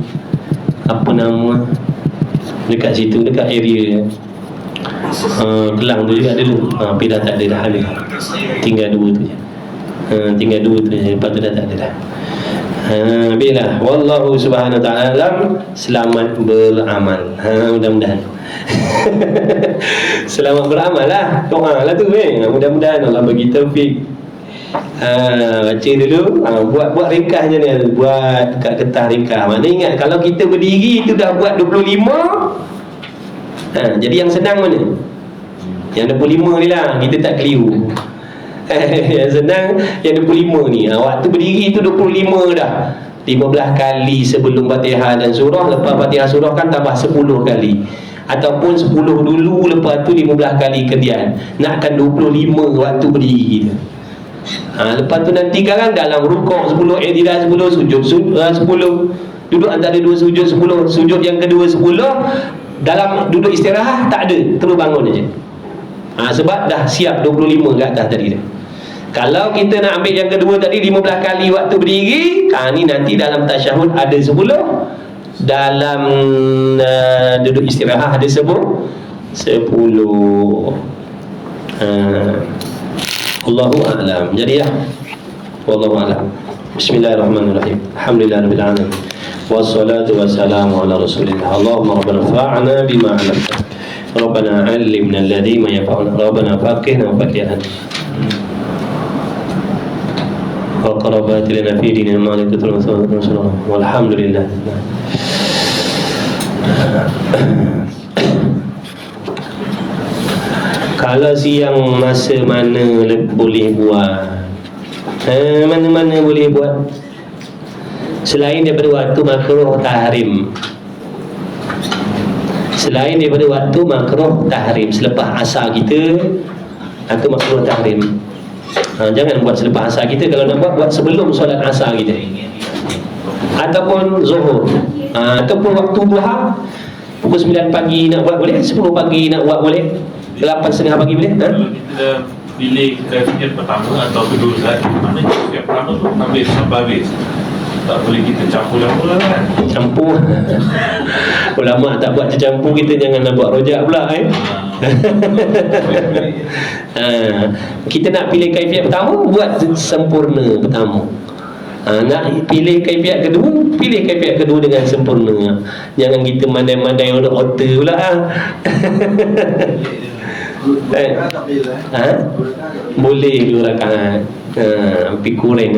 apa nama dekat situ, dekat area Kelang tu juga dulu. Tapi dah tak ada dah, tinggal 2 tu je. Tinggal 2 tu je, lepas tu dah tak ada dah. Bila wallahu subhanahu wa ta'ala alam. Selamat beramal. Mudah-mudahan. Selamat beramal lah. Doa lah tu mudah-mudahan Allah bagi taufik. Baca dulu, buat ringkasnya ni, buat kat kertas ringkas. Mana ingat kalau kita berdiri tu dah buat 25. Jadi yang senang mana? Yang 25 ni lah, kita tak keliru. Yang senang yang 25 ni. Waktu berdiri tu 25 dah. 15 kali sebelum Fatihah dan surah. Lepas Fatihah surah kan tambah 10 kali. Ataupun 10 dulu, lepas tu 15 kali kemudian. Nakkan 25 waktu berdiri kita. Lepas tu nanti kan dalam rukuk 10, i'tidal 10, sujud 10, duduk antara 2 sujud 10, sujud yang kedua 10. Dalam duduk istirahat tak ada, terus bangun aja. Sebab dah siap 25 ke atas tadi dah. Kalau kita nak ambil yang kedua tadi 15 kali waktu berdiri, ni nanti dalam tasyahud ada 10, dalam duduk istirahat ada 10. Allahu a'lam. Jadi ya, wallahu a'lam. Bismillahirrahmanirrahim. Alhamdulillahirabbil alamin. Wassalatu wassalamu ala Rasulillah. Allahumma rabbana fa'na bima 'allamtana. Rabbana 'allimna alladhi ma yanfa'una. Rabbana faqihna wa faqihna. Wa qarabat lana fi dinina malikatul rasulullah. Walhamdulillah. Kalau siang masa mana boleh buat? Mana-mana boleh buat. Selain daripada waktu makruh tahrim. Selain daripada waktu makruh tahrim, selepas asar kita, itu makruh tahrim. Jangan buat selepas asar kita. Kalau nak buat sebelum solat asar kita, ataupun zuhur, ataupun waktu duha. Pukul 9 pagi nak buat boleh, 10 pagi nak buat boleh, 8:30 pagi boleh. Kalau kita dah pilih kafir pertama atau kedua tadi, mana kafir pertama tu ambil sampai habis. Tak boleh kita campur-campur lah kan. Campur. Ulama tak buat tercampur, kita jangan nak buat rojak pula Kita nak pilih kaifiat pertama, buat sempurna pertama. Nak pilih kaifiat kedua, pilih kaifiat kedua dengan sempurna. Jangan kita mandai-mandai orang otak pula Boleh 2 rakaat. Tapi kurang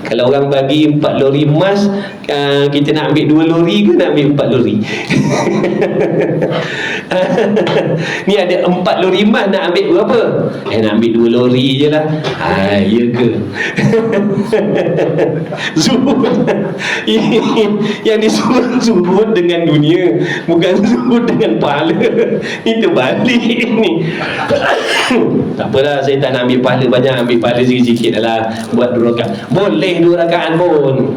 Kalau orang bagi 4 lori emas, kita nak ambil 2 lori ke nak ambil 4 lori? Ni ada 4 lori emas, nak ambil berapa? Nak ambil 2 lori je lah. Ya ke? Zuhud Ini yang disebut zuhud dengan dunia, bukan zuhud dengan pahala. Itu balik ni. Tak apalah, saya tak nak ambil pahala banyak, ambil pahala sikit-sikit lah. Buat 2 rakaat. Boleh 2 rakaat pun.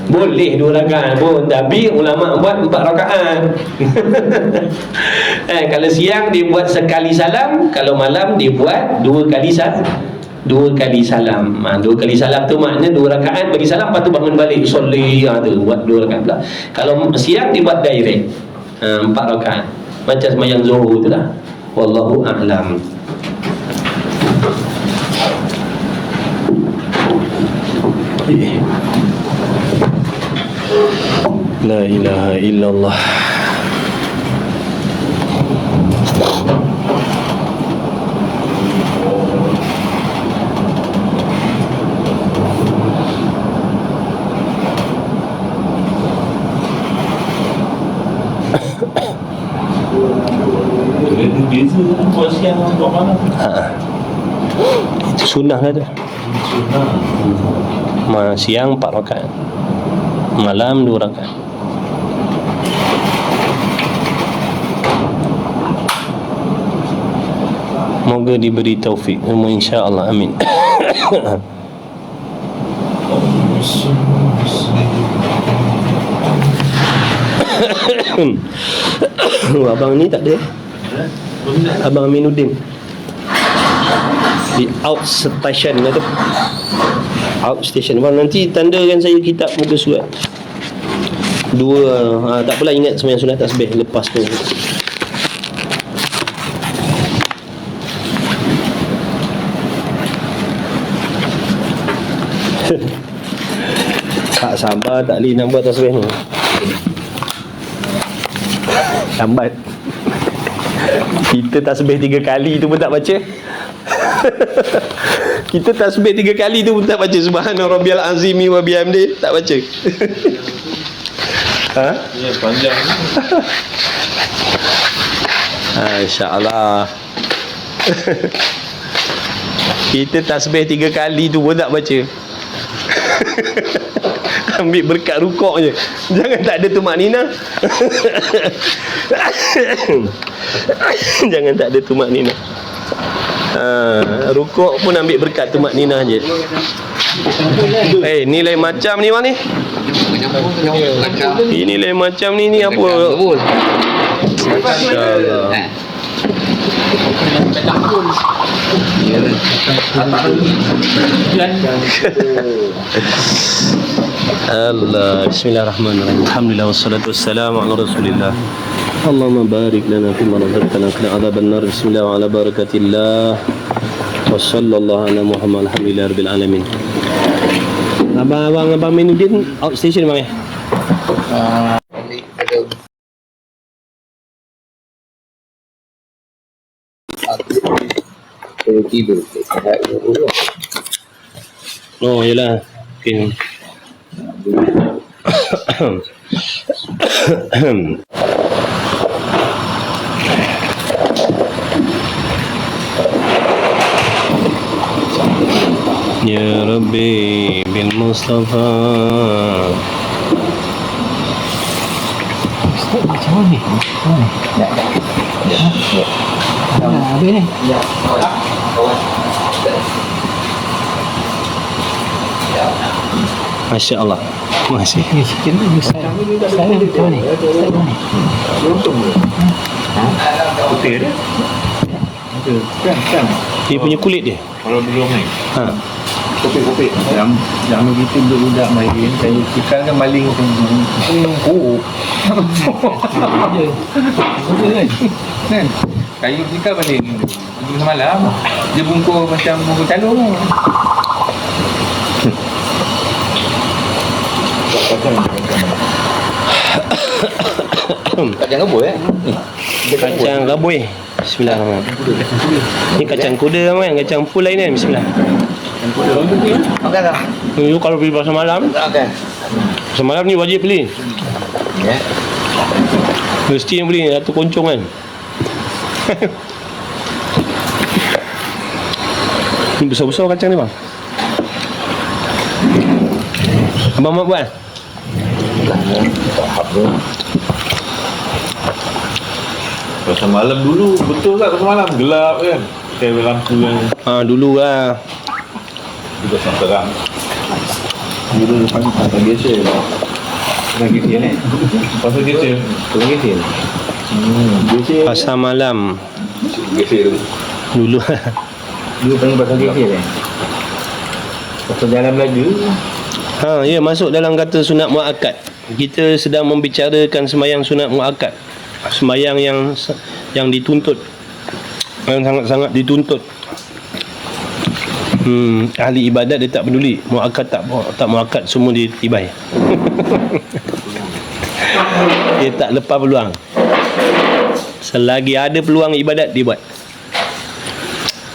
Boleh 2 rakaat pun, tapi ulama buat 4 rakaat. Kalau siang dia buat sekali salam, kalau malam dia buat 2 kali salam. 2 kali salam. 2 kali salam tu maknanya 2 rakaat bagi salam, lepas tu bangun balik soleh, tu buat 2 rakaat pula. Kalau siang dia buat direct 4 rakaat, macam sembahyang zuhur tu lah. Wallahu a'lam. La ilaha illallah. Beza buat siang buat malam. Itu sunnah lah tu. Sunnah. Siang 4 rakaat, malam 2 rakaat. Moga diberi taufik, insya-Allah, amin. Abang ni tak ada. Abang Aminuddin di outstation lah tu. Outstation. Abang nanti tandakan saya kitab muka surat 2. Tak apalah, ingat sembahyang sunat tasbih lepas tu. Tak sabar, tak boleh nak buat tasbih ni. Lambat. Kita tasbih 3 kali tu pun tak baca. Kita tasbih 3 kali tu pun tak baca. Subhana rabbiyal azimi wa bihamdi, tak baca. Ya, panjang. InsyaAllah. Kita tasbih 3 kali tu pun tak baca. Ambil berkat rukuk je, jangan tak ada tumakninah. Jangan tak ada tumakninah. Rukuk pun ambil berkat tumakninah je. Nilai macam ni bang ni. Ini nilai macam ni apa? Masya-Allah. Allah. Bismillahirrahmanirrahim. Alhamdulillah wassalatu wassalamu ala Rasulillah. Allahumma barik lana fima razaqtana qina adzaban nar. Bismillah wa ala barakatillah. Wa sallallahu ala Muhammad. Alhamdulillahirabbil alamin. Abang Aminuddin outstation bang tidur. Oh, yalah. Okay. Ya Rabbi bil Mustafa. Macam mana ni? Habis ni? Masya Allah. Masih. Sikit ni saya macam ni. Putih dia. Kan. Dia punya kulit dia. Kalau belum ni. Kopi. Yang begitu budak main, saya cikal kan maling numpuk. Kan? Kayu cikal maling semalam. Dia bungkus macam bungkus calung. Kacang rebus Kacang rabui. Bismillahirrahmanirrahim. Ni kacang kuda kan, kacang full lain kan. Bismillah. Makan tak? Ni kalau pergi pasar malam, Makan. pasar malam ni wajib beli. Ya. Mesti yang beli satu koncong kan. Ni besar-besar kacang ni bang. Abang Mat buat? Pasal malam dulu, betul tak pasal malam? Gelap kan? Kayak lampu kan. Dulu lah. Juga sampai terang. Dulu depan pasal biasa. Lagi dia ni. Pasal geser. Lagi dia. Biasa. Pasar malam. Geser tu. Dulu. Dulu panggil pasal biasa ni. Pasal jalan Melaju. Ya, masuk dalam kata sunat muakkad. Kita sedang membicarakan sembahyang sunat muakkad. Sembahyang yang dituntut. Yang sangat-sangat dituntut. Ahli ibadat dia tak peduli. Muakkad tak muakkad, semua dia tibai. Dia tak lepas peluang. Selagi ada peluang ibadat, dia buat.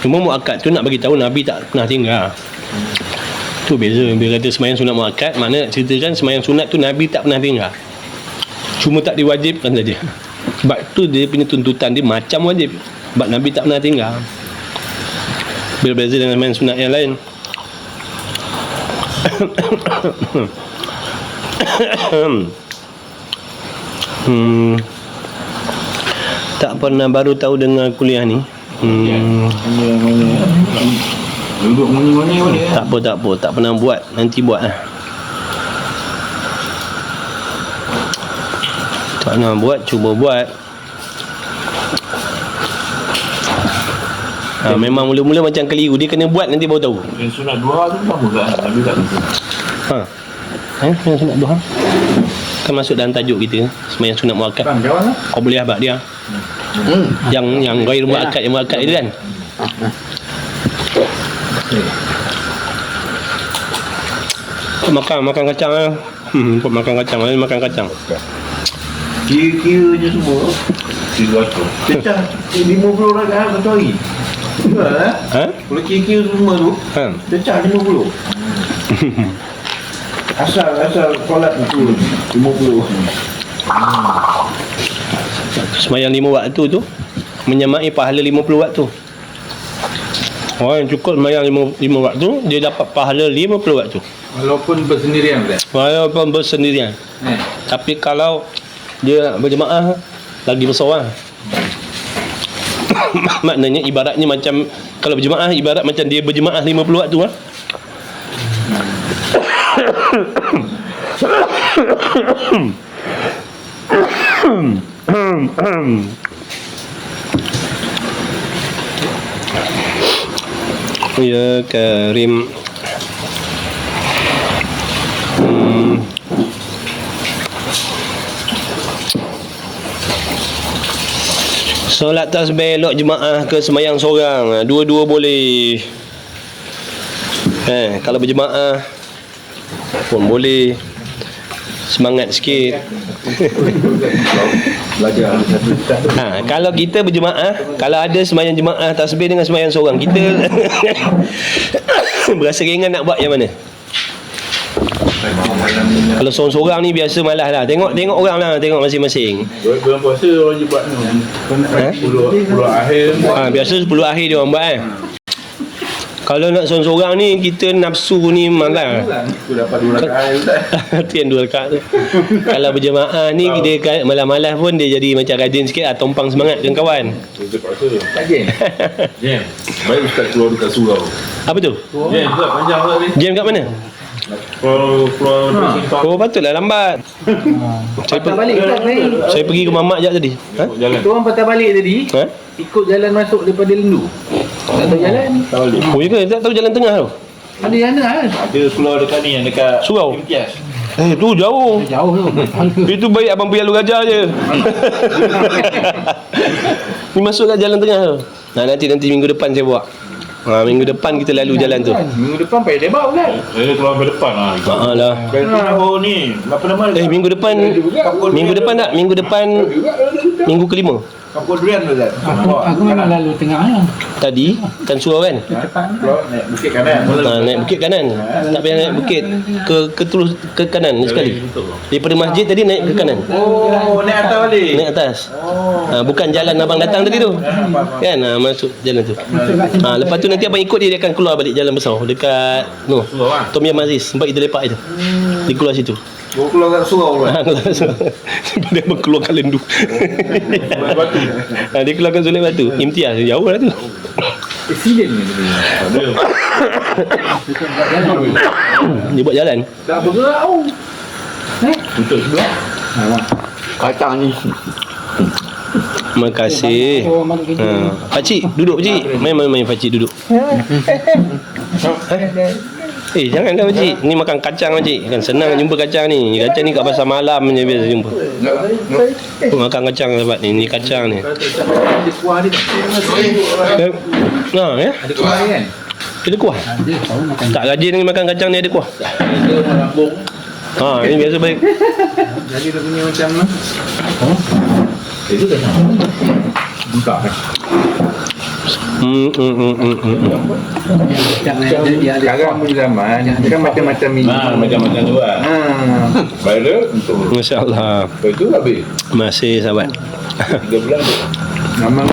Cuma muakkad tu nak bagi tahu Nabi tak pernah tinggal. Tu beza. Bila kata sembahyang sunat muakkad, makna ceritakan sembahyang sunat tu Nabi tak pernah tinggal. Cuma tak diwajibkan saja. Sebab tu dia punya tuntutan dia macam wajib. Sebab Nabi tak pernah tinggal. Berbeza dengan sembahyang sunat yang lain. Tak pernah, baru tahu dengar kuliah ni. Duduk mana-mana. Tak apa, tak pernah buat. Nanti buat lah. Tak pernah buat, cuba buat. Memang mula-mula macam keliru. Dia kena buat nanti baru tahu. Yang sunat duha tu sama kan? Nabi tak tentu. Yang sunat duha kan masuk dalam tajuk kita, sembahyang sunat muakkad. Kau boleh abad dia. Yang ghair muakkad, yang muakkad itu kan. Makan kacang lah. Makan kacang, makan kacang. Kira-kiranya semua. 300. Pecah 50 rakaat satu hari. Betul tak? Kalau kira-kira semua tu, pecah 50. Asal solat tu 50. Sembahyang 5 waktu tu menyamai pahala 50 waktu. Orang yang cukup sembahyang 5 waktu, dia dapat pahala 50 waktu. Walaupun bersendirian kan? Walaupun bersendirian. Tapi kalau dia berjemaah, lagi besar lah. Maknanya ibaratnya macam, kalau berjemaah ibarat macam dia berjemaah 50 waktu lah. Ya Karim. Solat tasbih elok jemaah ke sembahyang seorang? Dua-dua boleh. Kalau berjemaah pun boleh. Semangat sikit. Belajar Kalau kita berjemaah, kalau ada sembahyang jemaah tasbih dengan sembahyang seorang, kita berasa ringan nak buat yang mana? Kalau seorang-seorang ni biasa malas lah. Tengok orang lah, tengok masing-masing. Bulan puasa wajib buat ni. 10 akhir. Biasa 10 akhir dia orang buat kan. Kalau nak seorang-seorang ni, kita nafsu ni malas. Tu dapat 2 rakaat Ustaz. Tu yang 2 rakaat tu. Kalau berjemaah ni, dia malas-malas pun dia jadi macam rajin sikit lah, tumpang semangat dengan kawan. Kita paksa. Kajian. Jam. Baik Ustaz keluar dekat surau. Apa tu? Jam Ustaz panjang Ustaz ni. Jam kat mana? Keluar Patutlah lambat. Patah balik Ustaz ni. Saya pergi ke mamak jap tadi. jalan. Kita orang patah balik tadi. Ikut jalan masuk daripada Lendu. Tak tahu jalan. Oh ya ke? Tak tahu jalan tengah tu. Ada yang kan? Ada keluar dekat ni yang dekat Surau. Imtiaz. Tu jauh. Jauh tu. Itu baik abang pergi Alur Gajah je. Ni masuk kat jalan tengah tu. Nanti minggu depan saya buat. Minggu depan kita lalu jalan tu. Minggu depan payah debak kan? Keluar ke depan Lah. Oh ni. Apa nama? Minggu depan tak? Minggu depan minggu kelima. Kapur durian tu Zat. Aku memang lalu tengah. Tadi kan surau kan? Keluar naik bukit kanan. Naik bukit kanan. Tak payah naik bukit terus ke kanan sekali. Daripada masjid tadi naik ke kanan. Oh, naik atas balik. Naik atas. Bukan jalan abang datang tadi tu. Kan masuk jalan tu. Lepas tu nanti abang ikut dia akan keluar balik jalan besar dekat Tom Yam Aziz. Tempat kita lepak itu. Dia keluar situ. Bawa keluar kat surau kan. Dia keluar kat lendu. Batu. Dia keluarkan Zulek Batu. Imtiaz jauh lah tu. Accident ni. Dia buat jalan. Tak bergerak tau. Untuk sebelah. Kacang ni. Terima kasih. Pakcik duduk pakcik. Main pakcik duduk. Janganlah pakcik. Ni makan kacang pakcik. Kan senang jumpa kacang ni. Kacang ni kat pasar malam je biasa jumpa. Makan kacang dapat ni. Ni kacang ni. Ada kuah dia. Ya. Ada kuah kan? Ada kuah. Tak rajin ni makan kacang ni ada kuah. Ini biasa baik. Jadi dia punya macam mana? Itu dah buka kan? Sekarang punya zaman dia kan macam-macam minum. Macam-macam tu lah. Baru untuk Masya-Allah. lepas tu habis. Masih sahabat. 3 bulan tu. Zaman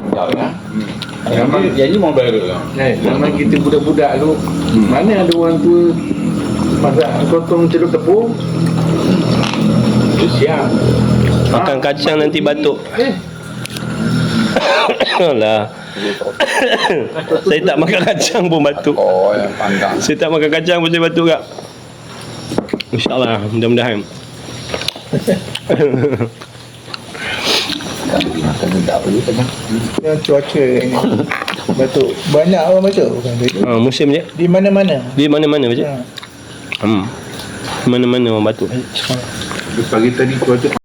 Zaman jadi mau baru lah. zaman kita budak-budak tu, mana ada orang tua masak sotong celup tepung. Dia siap. Makan kacang nanti batuk. Alah. Saya tak makan kacang pun batuk. Oh, yang panggang. Saya tak makan kacang pun saya batuk kak. InsyaAllah, mudah-mudahan. Yang cuaca ni batuk. Banyak orang batuk bukan tu. Musim je. Di mana-mana. Di mana-mana macam. Mana-mana orang batuk. Pagi tadi cuaca